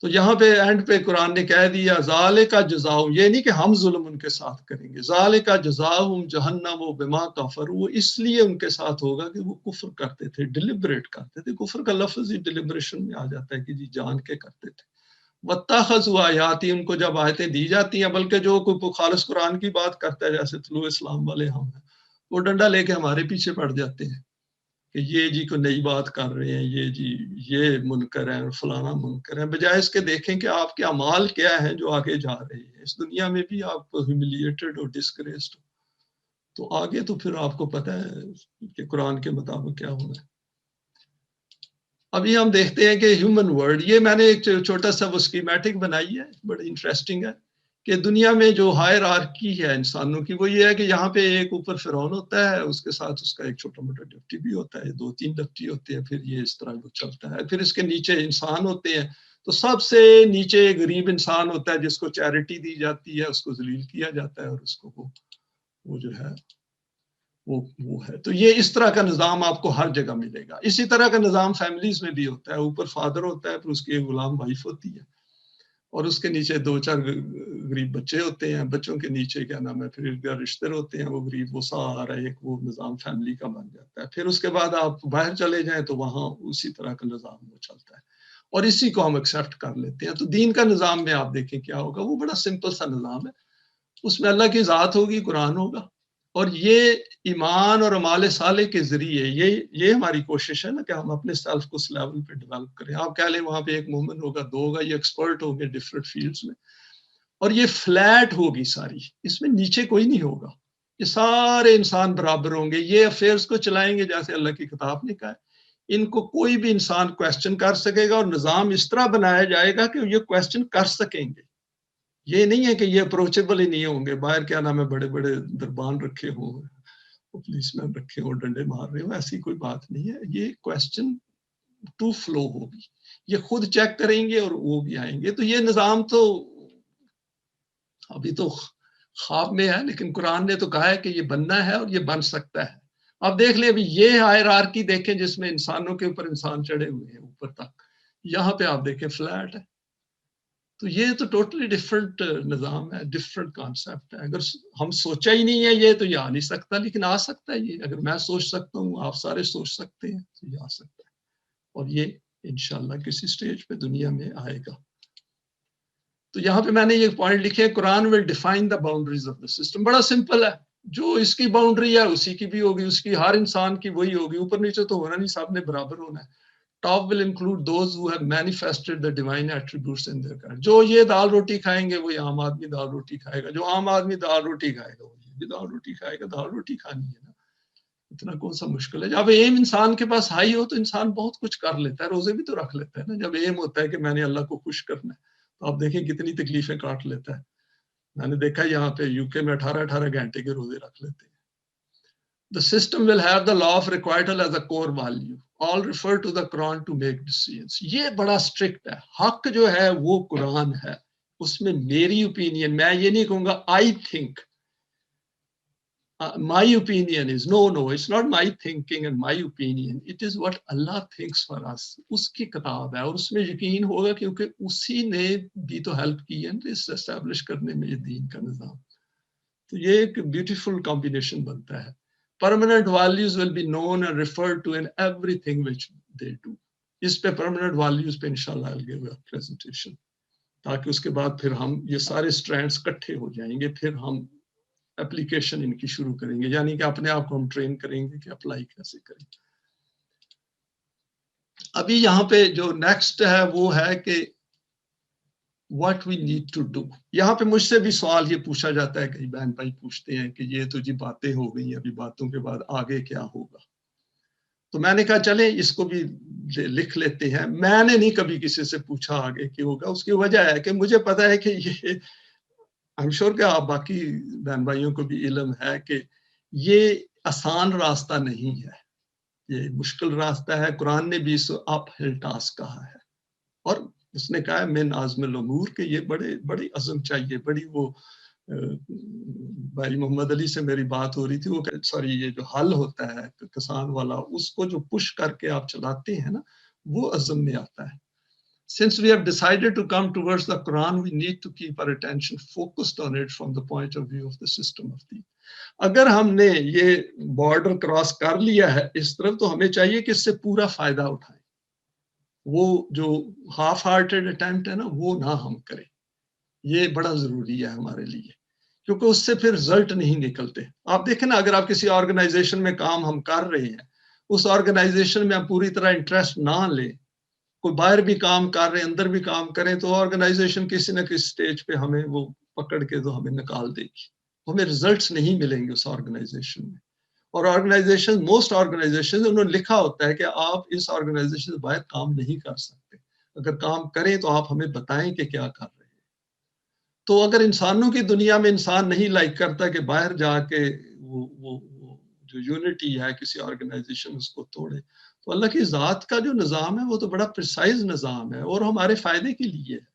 تو یہاں پہ اینڈ پہ قرآن نے کہہ دیا ذالک جزاؤ یہ نہیں کہ ہم ظلم ان کے ساتھ کریں گے ذالک جزاؤہم جہنم و بما کفروا وہ اس لیے ان کے ساتھ ہوگا کہ وہ کفر کرتے تھے ڈیلیبریٹ کرتے تھے کفر کا لفظ ہی ڈیلیبریشن میں آ جاتا ہے کہ جی جان کے کرتے تھے. واتخذوا آیاتی ان کو جب آیتیں دی جاتی ہیں بلکہ جو کوئی خالص قرآن کی بات کرتا ہے جیسے طلوع اسلام والے ہم ہیں وہ ڈنڈا لے کے ہمارے پیچھے پڑ جاتے ہیں کہ یہ جی کو نئی بات کر رہے ہیں یہ جی یہ منکر ہے اور فلانا منکر ہے بجائے اس کے دیکھیں کہ آپ کے اعمال کیا ہیں جو آگے جا رہے ہیں اس دنیا میں بھی آپ ہیوملیٹڈ اور ڈسکریسڈ تو آگے تو پھر آپ کو پتہ ہے کہ قرآن کے مطابق کیا ہونا ہے. ابھی ہم دیکھتے ہیں کہ ہیومن ورلڈ یہ میں نے ایک چھوٹا سا وہ اسکیمیٹک بنائی ہے بڑی انٹرسٹنگ ہے کہ دنیا میں جو ہائر آرکی ہے انسانوں کی وہ یہ ہے کہ یہاں پہ ایک اوپر فرعون ہوتا ہے اس کے ساتھ اس کا ایک چھوٹا موٹا ڈپٹی بھی ہوتا ہے 2-3 ڈپٹی ہوتے ہیں پھر یہ اس طرح وہ چلتا ہے پھر اس کے نیچے انسان ہوتے ہیں تو سب سے نیچے غریب انسان ہوتا ہے جس کو چیریٹی دی جاتی ہے اس کو ذلیل کیا جاتا ہے اور اس کو وہ جو ہے وہ ہے. تو یہ اس طرح کا نظام آپ کو ہر جگہ ملے گا. اسی طرح کا نظام فیملیز میں بھی ہوتا ہے اوپر فادر ہوتا ہے پھر اس کی ایک غلام وائف ہوتی ہے اور اس کے نیچے 2-4 غریب بچے ہوتے ہیں بچوں کے نیچے کیا نام ہے پھر رشتے ہوتے ہیں وہ غریب وہ سارا ایک وہ نظام فیملی کا بن جاتا ہے. پھر اس کے بعد آپ باہر چلے جائیں تو وہاں اسی طرح کا نظام وہ چلتا ہے اور اسی کو ہم ایکسیپٹ کر لیتے ہیں. تو دین کا نظام میں آپ دیکھیں کیا ہوگا وہ بڑا سمپل سا نظام ہے اس میں اللہ کی ذات ہوگی قرآن ہوگا اور یہ ایمان اور اعمال صالح کے ذریعے یہ ہماری کوشش ہے نا کہ ہم اپنے سیلف کو اس لیول پہ ڈیولپ کریں. آپ کہہ لیں وہاں پہ ایک مومن ہوگا 2 ہوگا یہ ایکسپرٹ ہوں گے ڈفرینٹ فیلڈز میں اور یہ فلیٹ ہوگی ساری اس میں نیچے کوئی نہیں ہوگا یہ سارے انسان برابر ہوں گے یہ افیئرز کو چلائیں گے جیسے اللہ کی کتاب نے کہا ہے ان کو کوئی بھی انسان کویسچن کر سکے گا اور نظام اس طرح بنایا جائے گا کہ یہ کویسچن کر سکیں گے. یہ نہیں ہے کہ یہ اپروچیبل ہی نہیں ہوں گے باہر کیا نام ہے بڑے بڑے دربان رکھے ہوں پولیس مین رکھے ہوں ڈنڈے مار رہے ہوں ایسی کوئی بات نہیں ہے. یہ کویسچن ٹو فلو ہوگی یہ خود چیک کریں گے اور وہ بھی آئیں گے. تو یہ نظام تو ابھی تو خواب میں ہے لیکن قرآن نے تو کہا ہے کہ یہ بننا ہے اور یہ بن سکتا ہے. آپ دیکھ لیں ابھی یہ ہائرارکی دیکھیں جس میں انسانوں کے اوپر انسان چڑھے ہوئے ہیں اوپر تک یہاں پہ آپ دیکھیں فلیٹ ہے تو یہ تو ٹوٹلی ڈفرینٹ نظام ہے ڈفرینٹ کانسیپٹ ہے. اگر ہم سوچا ہی نہیں ہے یہ تو یہ آ نہیں سکتا لیکن آ سکتا ہے یہ اگر میں سوچ سکتا ہوں آپ سارے سوچ سکتے ہیں تو یہ آ سکتا ہے اور یہ انشاءاللہ کسی سٹیج پہ دنیا میں آئے گا. تو یہاں پہ میں نے یہ پوائنٹ لکھے Quran will define the boundaries of the system. بڑا سمپل ہے جو اس کی باؤنڈری ہے اسی کی بھی ہوگی اس کی ہر انسان کی وہی ہوگی اوپر نیچے تو ہونا نہیں سب نے برابر ہونا ہے. Top will include those who have manifested the divine attributes in their character. جو یہ دال روٹی کھائیں گے وہی عام آدمی دال روٹی کھائے گا جو عام آدمی دال روٹی کھائے گا وہ بھی دال روٹی کھائے گا. دال روٹی کھانی ہے نا اتنا کون سا مشکل ہے. جب ایم انسان کے پاس ہائی ہو تو انسان بہت کچھ کر لیتا ہے روزے بھی تو رکھ لیتا ہے نا. جب ایم ہوتا ہے کہ میں نے اللہ کو خوش کرنا ہے تو آپ دیکھیں کتنی تکلیفیں کاٹ لیتا ہے. میں نے دیکھا یہاں پہ یو کے میں 18 گھنٹے کے روزے رکھ لیتے ہیں. The system will have the law of requital as a core value. All refer to the Quran to make decisions. یہ بڑا اسٹرکٹ ہے. حق جو ہے وہ قرآن ہے. اس میں میری اوپینین میں یہ نہیں کہوں گا I think. My opinion is no, it's not my thinking and my opinion. It is what Allah thinks for us. اس کی کتاب ہے اور اس میں یقین ہوگا کیونکہ اسی نے بھی تو ہیلپ کی ہے اس اسٹیبلش کرنے میں یہ دین کا نظام. تو یہ ایک بیوٹیفل کمبینیشن بنتا ہے. Permanent values will be known and referred to in everything which they do. اس پہ permanent values پہ انشاءاللہ I'll give a presentation تاکہ اس کے بعد پھر ہم یہ سارے strands کٹھے ہو جائیں گے پھر ہم اپلیکیشن ان کی شروع کریں گے یعنی کہ اپنے آپ کو ہم ٹرین کریں گے کہ اپلائی کیسے کریں. ابھی یہاں پہ جو نیکسٹ ہے وہ ہے کہ what we need to do. یہاں پہ مجھ سے بھی سوال یہ پوچھا جاتا ہے، کئی بہن بھائی پوچھتے ہیں کہ یہ تو جی باتیں ہو گئی، ابھی باتوں کے بعد آگے کیا ہوگا؟ تو میں نے کہا چلیں اس کو بھی لکھ لیتے ہیں. میں نے نہیں کبھی کسی سے پوچھا آگے کیا ہوگا. اس کی وجہ ہے کہ مجھے پتا ہے کہ یہ I'm sure کہ آپ باقی بہن بھائیوں کو بھی علم ہے کہ یہ آسان راستہ نہیں ہے، یہ مشکل راستہ ہے. قرآن نے بھی اس کو اپ ہل ٹاسک کہا ہے، اور اس نے کہا ہے من عزم الامور کہ یہ بڑی عزم چاہیے، بڑی وہ بھائی محمد علی سے میری بات ہو رہی تھی، وہ سوری یہ جو حل ہوتا ہے کسان والا، اس کو جو پش کر کے آپ چلاتے ہیں نا، وہ عزم میں آتا ہے. Since we have decided to come towards the Quran, we need to keep our attention focused on it from the point of view of the system of the. اگر ہم نے یہ بارڈر کراس کر لیا ہے اس طرف، تو ہمیں چاہیے کہ اس سے پورا فائدہ اٹھائیں. وہ جو ہاف ہارٹیڈ اٹیمپٹ ہے نا، وہ نہ ہم کریں. یہ بڑا ضروری ہے ہمارے لیے، کیونکہ اس سے پھر رزلٹ نہیں نکلتے. آپ دیکھیں نا، اگر آپ کسی آرگنائزیشن میں کام ہم کر رہے ہیں، اس آرگنائزیشن میں ہم پوری طرح انٹرسٹ نہ لیں، کوئی باہر بھی کام کر رہے ہیں اندر بھی کام کریں، تو آرگنائزیشن کسی نہ کسی سٹیج پہ ہمیں وہ پکڑ کے تو ہمیں نکال دے گی، ہمیں ریزلٹس نہیں ملیں گے اس آرگنائزیشن میں. اور آرگنائزیشن، موسٹ آرگنائزیشن، انہوں نے لکھا ہوتا ہے کہ آپ اس آرگنائزیشن سے باہر کام نہیں کر سکتے، اگر کام کریں تو آپ ہمیں بتائیں کہ کیا کر رہے ہیں. تو اگر انسانوں کی دنیا میں انسان نہیں لائک کرتا کہ باہر جا کے وہ جو یونٹی ہے کسی آرگنائزیشن اس کو توڑے، تو اللہ کی ذات کا جو نظام ہے وہ تو بڑا پریسائز نظام ہے اور ہمارے فائدے کے لیے ہے.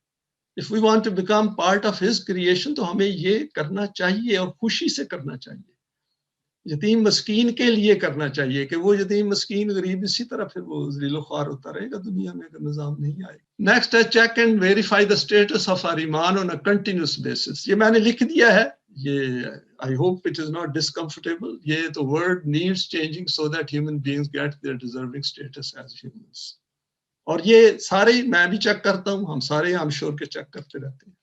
If we want to become part of his creation تو ہمیں یہ کرنا چاہیے اور خوشی سے کرنا چاہیے. یتیم مسکین کے لیے کرنا چاہیے کہ وہ یتیم مسکین غریب اسی طرح پھر وہ ذلیل و خوار ہوتا رہے گا دنیا میں اگر نظام نہیں آئے. نیکسٹ ہے check and verify the status of our ایمان آن اے کنٹینیوس بیسس. یہ میں نے لکھ دیا ہے، یہ I hope it is not discomfortable. یہ تو word needs changing so that human beings get their deserving status as humans. اور یہ سارے میں بھی چیک کرتا ہوں، ہم سارے I'm sure کہ چیک کرتے رہتے ہیں.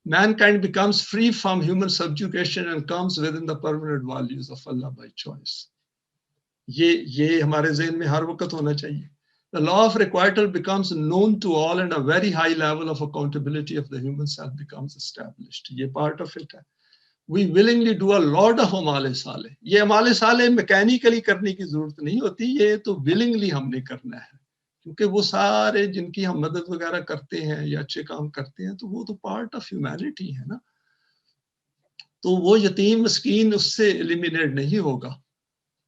Mankind becomes free from human subjugation and comes within the permanent values of Allah by choice. یہ ہمارے ذہن میں ہر وقت ہونا چاہیے. The law of requital becomes known to all and a very high level of accountability of the human self becomes established. یہ part of it ہے. We willingly do a lot of عمال صالح. یہ عمال صالح میکینیکلی کرنے کی ضرورت نہیں ہوتی، یہ تو willingly ہم نے کرنا ہے، کیونکہ وہ سارے جن کی ہم مدد وغیرہ کرتے ہیں یا اچھے کام کرتے ہیں تو وہ تو پارٹ آف ہیومینٹی ہے نا. تو وہ یتیم مسکین اس سے ایلیمینیٹ نہیں ہوگا.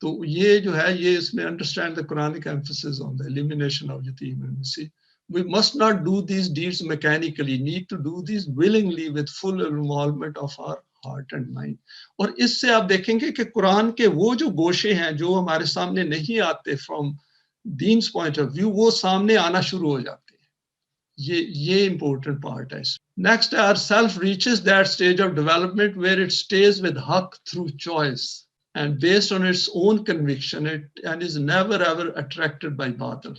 تو یہ جو ہے یہ اس میں understand the Quranic emphasis on the elimination of yatim and miskin. We must not do these deeds mechanically, need to do these willingly with full involvement of our heart and mind. اور اس سے آپ دیکھیں گے کہ قرآن کے وہ جو گوشے ہیں جو ہمارے سامنے نہیں آتے from دین's point of view، وہ سامنے آنا شروع ہو جاتے ہیں. یہ امپورٹنٹ پارٹ ہے. Next our self reaches that stage of development where it stays with haq through choice and based on its own conviction and is never ever attracted by باطل.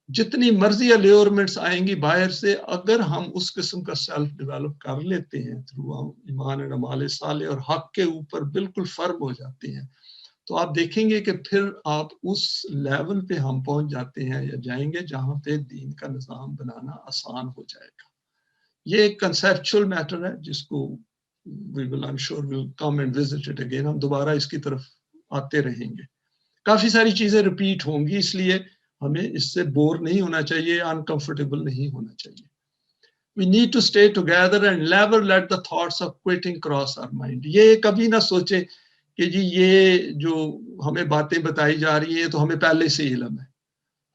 جتنی مرضی الیورمنٹس آئیں گی باہر سے، اگر ہم اس قسم کا سیلف ڈیولپ کر لیتے ہیں تھرو ایمان اور اعمال صالح اور حق کے اوپر بالکل فرم ہو جاتے ہیں، تو آپ دیکھیں گے کہ پھر آپ اس لیول پہ ہم پہنچ جاتے ہیں یا جائیں گے جہاں پہ دین کا نظام بنانا آسان ہو جائے گا. یہ ایک کنسیپچول میٹر ہے جس کو we will I'm sure will come and visit it again. ہم دوبارہ اس کی طرف آتے رہیں گے. کافی ساری چیزیں ریپیٹ ہوں گی، اس لیے ہمیں اس سے بور نہیں ہونا چاہیے، انکمفرٹیبل نہیں ہونا چاہیے. We need to stay together and never let the thoughts of quitting cross our mind. یہ کبھی نہ سوچیں کہ جی یہ جو ہمیں باتیں بتائی جا رہی ہیں تو ہمیں پہلے سے علم ہے.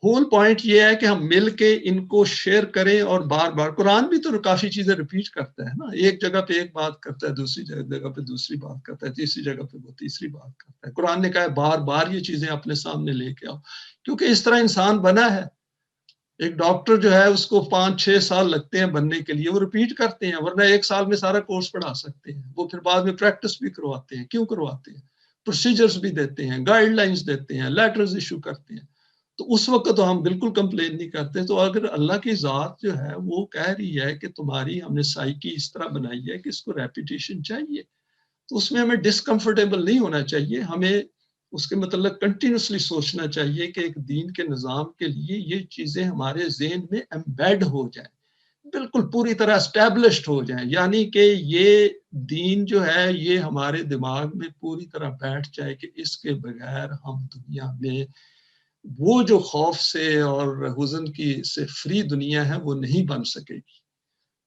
ہول پوائنٹ یہ ہے کہ ہم مل کے ان کو شیئر کریں اور بار بار. قرآن بھی تو کافی چیزیں ریپیٹ کرتا ہے نا، ایک جگہ پہ ایک بات کرتا ہے، دوسری جگہ پہ دوسری بات کرتا ہے، تیسری جگہ پہ وہ تیسری بات کرتا ہے. قرآن نے کہا ہے بار بار یہ چیزیں اپنے سامنے لے کے آؤ، کیونکہ اس طرح انسان بنا ہے. ایک ڈاکٹر جو ہے اس کو 5-6 سال لگتے ہیں بننے کے لیے، وہ ریپیٹ کرتے ہیں، ورنہ 1 سال میں سارا کورس پڑھا سکتے ہیں. وہ پھر بعد میں پریکٹس بھی کرواتے ہیں. کیوں کرواتے ہیں؟ پروسیجرز بھی دیتے ہیں، گائیڈ لائنز دیتے ہیں، لیٹرز ایشو کرتے ہیں. تو اس وقت تو ہم بالکل کمپلین نہیں کرتے. تو اگر اللہ کی ذات جو ہے وہ کہہ رہی ہے کہ تمہاری ہم نے سائیکی اس طرح بنائی ہے کہ اس کو ریپیٹیشن چاہیے، تو اس میں ہمیں ڈسکمفرٹیبل نہیں ہونا چاہیے. ہمیں اس کے متعلق کنٹینیوسلی سوچنا چاہیے کہ ایک دین کے نظام کے لیے یہ چیزیں ہمارے ذہن میں ایمبیڈ ہو جائیں، بالکل پوری طرح اسٹیبلشڈ ہو جائیں، یعنی کہ یہ دین جو ہے یہ ہمارے دماغ میں پوری طرح بیٹھ جائے کہ اس کے بغیر ہم دنیا میں وہ جو خوف سے اور حزن کی سے فری دنیا ہے وہ نہیں بن سکے گی.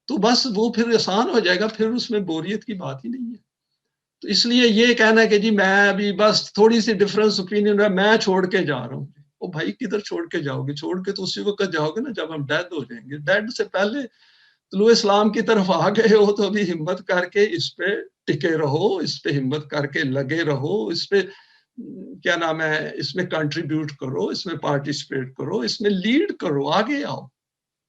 تو بس وہ پھر آسان ہو جائے گا، پھر اس میں بوریت کی بات ہی نہیں ہے. تو اس لیے یہ کہنا کہ جی میں ابھی بس تھوڑی سی ڈفرینس اوپینین ہے میں چھوڑ کے جا رہا ہوں، او بھائی کدھر چھوڑ کے جاؤ گے؟ چھوڑ کے تو اسی وقت جاؤ گے نا جب ہم ڈیڈ ہو جائیں گے. ڈیڈ سے پہلے طلوع اسلام کی طرف آ گئے ہو تو ابھی ہمت کر کے اس پہ ٹکے رہو، اس پہ ہمت کر کے لگے رہو، اس پہ کیا نام ہے اس میں کنٹریبیوٹ کرو، اس میں پارٹیسپیٹ کرو، اس میں لیڈ کرو، آگے آؤ.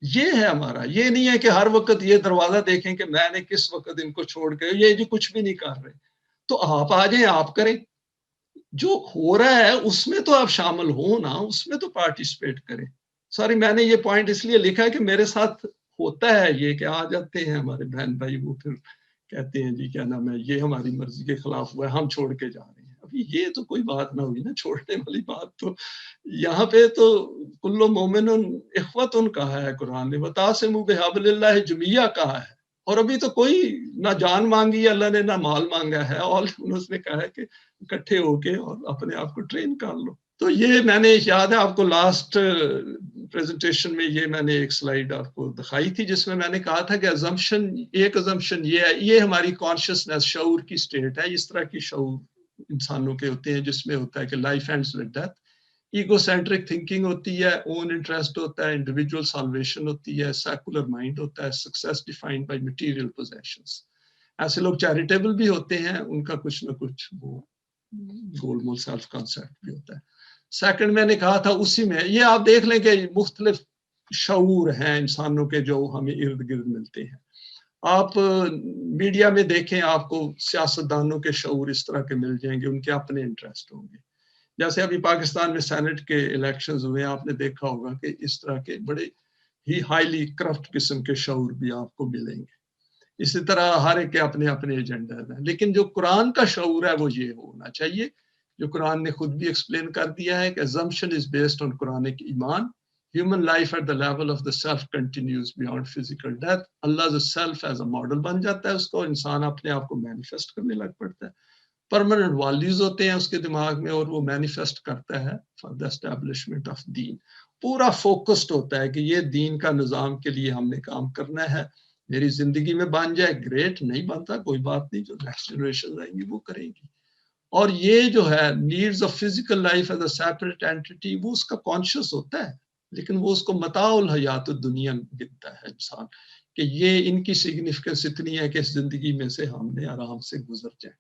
یہ ہے ہمارا. یہ نہیں ہے کہ ہر وقت یہ دروازہ دیکھیں کہ میں نے کس وقت ان کو چھوڑ کے یہ جو کچھ بھی نہیں کر رہے. تو آپ آ جائیں، آپ کریں جو ہو رہا ہے اس میں تو آپ شامل ہو نا، اس میں تو پارٹیسپیٹ کریں. سوری میں نے یہ پوائنٹ اس لیے لکھا ہے کہ میرے ساتھ ہوتا ہے یہ کہ آ جاتے ہیں ہمارے بہن بھائی، وہ پھر کہتے ہیں جی کیا نام ہے یہ ہماری مرضی کے خلاف ہوا ہے، ہم چھوڑ کے جا رہے ہیں. ابھی یہ تو کوئی بات نہ ہوئی نا چھوڑنے والی بات. تو یہاں پہ تو کل مومن اخوت کہا ہے قرآن نے، وتعصموا بحبل اللہ جمیعہ کہا ہے. اور ابھی تو کوئی نہ جان مانگی اللہ نے نہ مال مانگا ہے، اور اس نے کہا ہے کہ اکٹھے ہو کے اور اپنے آپ کو ٹرین کر لو. تو یہ میں نے یاد ہے آپ کو لاسٹ پریزنٹیشن میں یہ میں نے ایک سلائیڈ آپ کو دکھائی تھی جس میں نے کہا تھا کہ ایک ازمپشن یہ ہے، یہ ہماری کانشیسنیس شعور کی سٹیٹ ہے. اس طرح کی شعور انسانوں کے ہوتے ہیں جس میں ہوتا ہے کہ life ends with death, ego centric thinking ہوتی ہے، اون انٹرسٹ ہوتا ہے، انڈیویجول سالویشن ہوتی ہے، سیکولر مائنڈ ہوتا ہے، success defined by material positions. ایسے لوگ چیریٹیبل بھی ہوتے ہیں، ان کا کچھ نہ کچھ وہ گول مول سیلف کانسیپٹ بھی ہوتا ہے. سیکنڈ میں نے کہا تھا اسی میں یہ آپ دیکھ لیں کہ مختلف شعور ہیں انسانوں کے جو ہمیں ارد گرد ملتے ہیں. آپ میڈیا میں دیکھیں آپ کو سیاستدانوں کے شعور اس طرح کے مل جائیں گے، ان کے اپنے انٹرسٹ ہوں گے. جیسے ابھی پاکستان میں سینٹ کے الیکشنز ہوئے، آپ نے دیکھا ہوگا کہ اس طرح کے بڑے ہی ہائیلی کرپٹ قسم کے شعور بھی آپ کو ملیں گے. اسی طرح ہر ایک کے اپنے اپنے ایجنڈاز ہیں. لیکن جو قرآن کا شعور ہے وہ یہ ہونا چاہیے جو قرآن نے خود بھی ایکسپلین کر دیا ہے کہ assumption is based on Quranic ایمان. Human life at the level of the self continues beyond physical death. Allah the self as a model بن جاتا ہے، اس کو انسان اپنے آپ کو مینیفیسٹ کرنے لگ پڑتا ہے. پرماننٹ والیوز ہوتے ہیں اس کے دماغ میں اور وہ مینیفیسٹ کرتا ہے فار دا اسٹیبلشمنٹ آف دین. پورا فوکسڈ ہوتا ہے کہ یہ دین کا نظام کے لیے ہم نے کام کرنا ہے. میری زندگی میں بن جائے گریٹ، نہیں بنتا کوئی بات نہیں، جو نیکسٹ جنریشن آئیں گی وہ کریں گی. اور یہ جو ہے needs of physical life as a separate entity وہ اس کا کانشیس ہوتا ہے، لیکن وہ اس کو متاع الحیات الدنیا گنتا ہے انسان کہ یہ ان کی سگنیفیکینس اتنی ہے کہ اس زندگی میں سے ہم نے آرام سے گزر جائیں.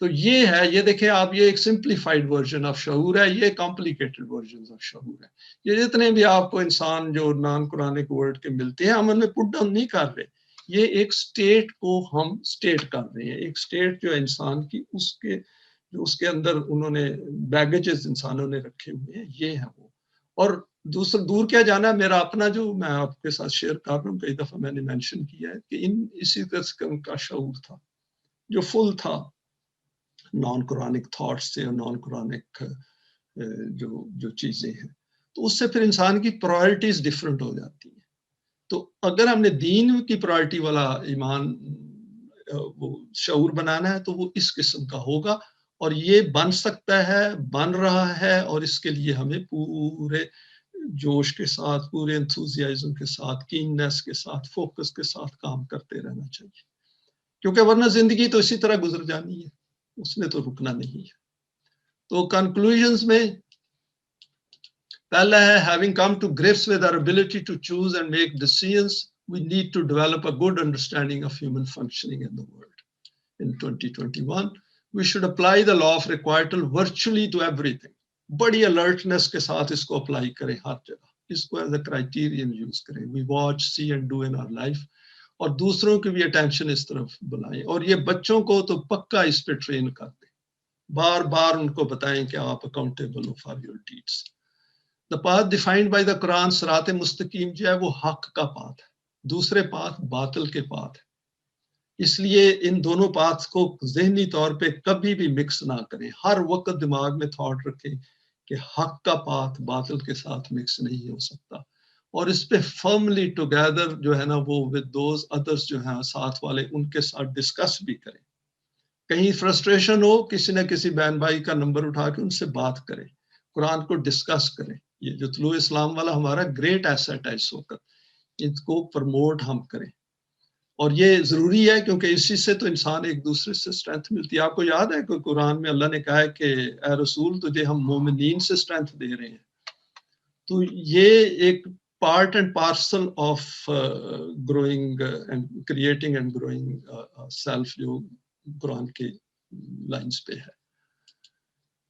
تو یہ ہے، یہ دیکھیں آپ، یہ ایک سمپلیفائڈ ورژن آف شعور ہے، یہ کمپلیکیٹڈ ورژن آف شعور ہے. یہ جتنے بھی آپ کو انسان جو نان قرآنک ورڈ کے ملتے ہیں ہم ان میں پٹ ڈاؤن نہیں کر رہے. یہ ایک سٹیٹ کو ہم سٹیٹ کر رہے ہیں، ایک سٹیٹ جو انسان کی اس کے اندر انہوں نے بیگیجز انسانوں نے رکھے ہوئے ہیں، یہ ہے وہ. اور دوسرا دور کیا جانا ہے، میرا اپنا جو میں آپ کے ساتھ شیئر کر رہا ہوں، کئی دفعہ میں نے مینشن کیا ہے کہ اسی قسم کا شعور تھا جو فل تھا نان قرآنک تھاٹس سے اور نان قرآنک جو چیزیں ہیں. تو اس سے پھر انسان کی پرائرٹیز ڈفرینٹ ہو جاتی ہیں. تو اگر ہم نے دین کی پرائرٹی والا ایمان وہ شعور بنانا ہے تو وہ اس قسم کا ہوگا، اور یہ بن سکتا ہے، بن رہا ہے، اور اس کے لیے ہمیں پورے جوش کے ساتھ، پورے انتھوزیازم کے ساتھ، کیننس کے ساتھ، فوکس کے ساتھ کام کرتے رہنا چاہیے، کیونکہ ورنہ زندگی تو اسی طرح گزر جانی ہے، اس میں تو رکنا نہیں ہے. تو کنکلوژنز میں پہلا ہے having come to grips with our ability to choose and make decisions, we need to develop a good understanding of human functioning in the world. In 2021, we should apply the law of requital virtually to everything. بڑی alertness کے ساتھ اس کو اپلائی کریں ہر جگہ، اس کو as a criterion یوز کریں. We watch, see and do in our life. اور دوسروں کی بھی اٹینشن اس طرف بلائیں، اور یہ بچوں کو تو پکا اس پہ ٹرین کر دیں، بار بار ان کو بتائیں کہ آپ accountable who for your deeds. The path defined by the Quran, صراط مستقیم جو ہے وہ حق کا پاتھ ہے، دوسرے پاتھ باطل کے پاتھ ہے. اس لیے ان دونوں پاتھ کو ذہنی طور پہ کبھی بھی مکس نہ کریں. ہر وقت دماغ میں تھاٹ رکھیں کہ حق کا پاتھ باطل کے ساتھ مکس نہیں ہو سکتا, اور اس پہ فرملی ٹوگیدر جو ہے نا وہ ود دوز ادرس جو ہیں ساتھ والے ان کے ساتھ ڈسکس بھی کریں. کہیں فرسٹریشن ہو, کسی نہ کسی بہن بھائی کا نمبر اٹھا کے ان سے بات کریں, قرآن کو ڈسکس کریں. یہ جو طلوع اسلام والا ہمارا گریٹ ایسٹ ہے اس وقت, ان کو پروموٹ ہم کریں. اور یہ ضروری ہے کیونکہ اسی سے تو انسان ایک دوسرے سے اسٹرینتھ ملتی ہے. آپ کو یاد ہے کہ قرآن میں اللہ نے کہا ہے کہ اے رسول تجھے ہم مومنین سے اسٹرینتھ دے رہے ہیں. تو یہ ایک part and parcel of growing and creating and growing self جو قرآن کے لائنز پہ ہے.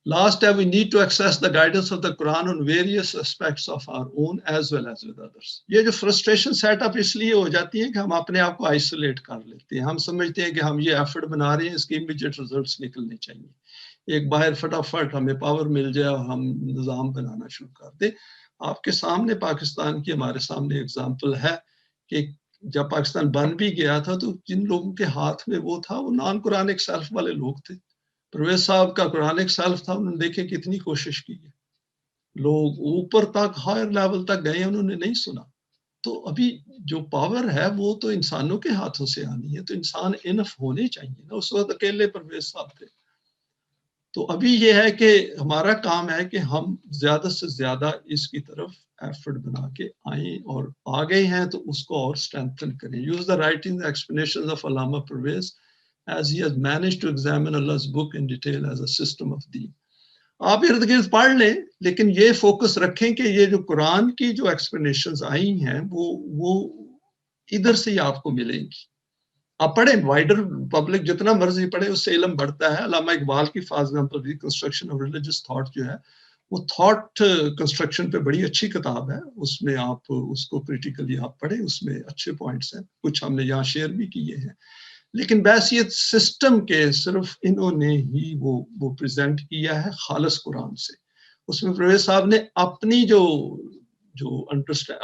Last we need to access the guidance of the Quran on various aspects of our own as well as with others. یہ جو فرسٹریشن سیٹ اپ اس لیے ہو جاتی ہے کہ ہم اپنے آپ کو آئسولیٹ کر لیتے ہیں. ہم سمجھتے ہیں کہ ہم یہ ایفرٹ بنا رہے ہیں, اس کے امیڈیٹ ریزلٹس نکلنے چاہیے. ایک باہر فٹافٹ ہمیں پاور مل جائے اور ہم نظام بنانا شروع کر دیں. آپ کے سامنے پاکستان کی ہمارے سامنے اگزامپل ہے کہ جب پاکستان بن بھی گیا تھا تو جن لوگوں کے ہاتھ میں وہ تھا وہ نان قرآنک سیلف والے لوگ تھے. پرویز صاحب کا قرآنک سیلف تھا, انہوں نے دیکھے کتنی کوشش کی ہے. لوگ اوپر تک ہائر لیول تک گئے, انہوں نے نہیں سنا. تو ابھی جو پاور ہے وہ تو انسانوں کے ہاتھوں سے آنی ہے, تو انسان انف ہونے چاہیے نا. اس وقت اکیلے پرویز صاحب تھے. تو ابھی یہ ہے کہ ہمارا کام ہے کہ ہم زیادہ سے زیادہ اس کی طرف ایفرٹ بنا کے آئیں, اور آگے ہیں تو اس کو اور اسٹرینتھن کریں. Use the writing explanations of Allama Pervez as he has managed to examine Allah's book in detail as a system of deen. آپ ارد گرد پڑھ لیں, لیکن یہ فوکس رکھیں کہ یہ جو قرآن کی جو ایکسپلینیشنز آئی ہیں وہ ادھر سے ہی آپ کو ملیں گی. آپ پڑھیں, وائڈر پبلک جتنا مرضی پڑھے اس سے علم بڑھتا ہے. علامہ اقبال کی for example reconstruction of religious thought جو ہے وہ تھاٹ کنسٹرکشن پہ بڑی اچھی کتاب ہے. اس میں آپ اس کو کریٹیکلی آپ پڑھیں, اس میں اچھے پوائنٹس ہیں, کچھ ہم نے یہاں شیئر بھی کیے ہیں. لیکن بحیثیت سسٹم کے صرف انہوں نے ہی وہ پریزنٹ کیا ہے خالص قرآن سے. اس میں پرویز صاحب نے اپنی جو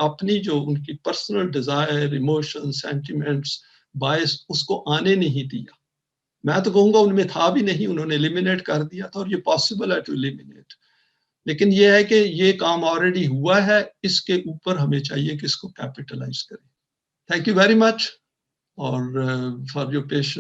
اپنی جو ان کی پرسنل ڈیزائر, ایموشن, سینٹیمنٹس, باعث اس کو آنے نہیں دیا. میں تو کہوں گا ان میں تھا بھی نہیں, انہوں نے ایلیمینیٹ کر دیا تھا, اور یہ پاسبل ہے ٹو ایلیمینیٹ. لیکن یہ ہے کہ یہ کام آلریڈی ہوا ہے, اس کے اوپر ہمیں چاہیے کہ اس کو کیپیٹلائز کریں. تھینک یو ویری مچ اور فار یور پیشنس.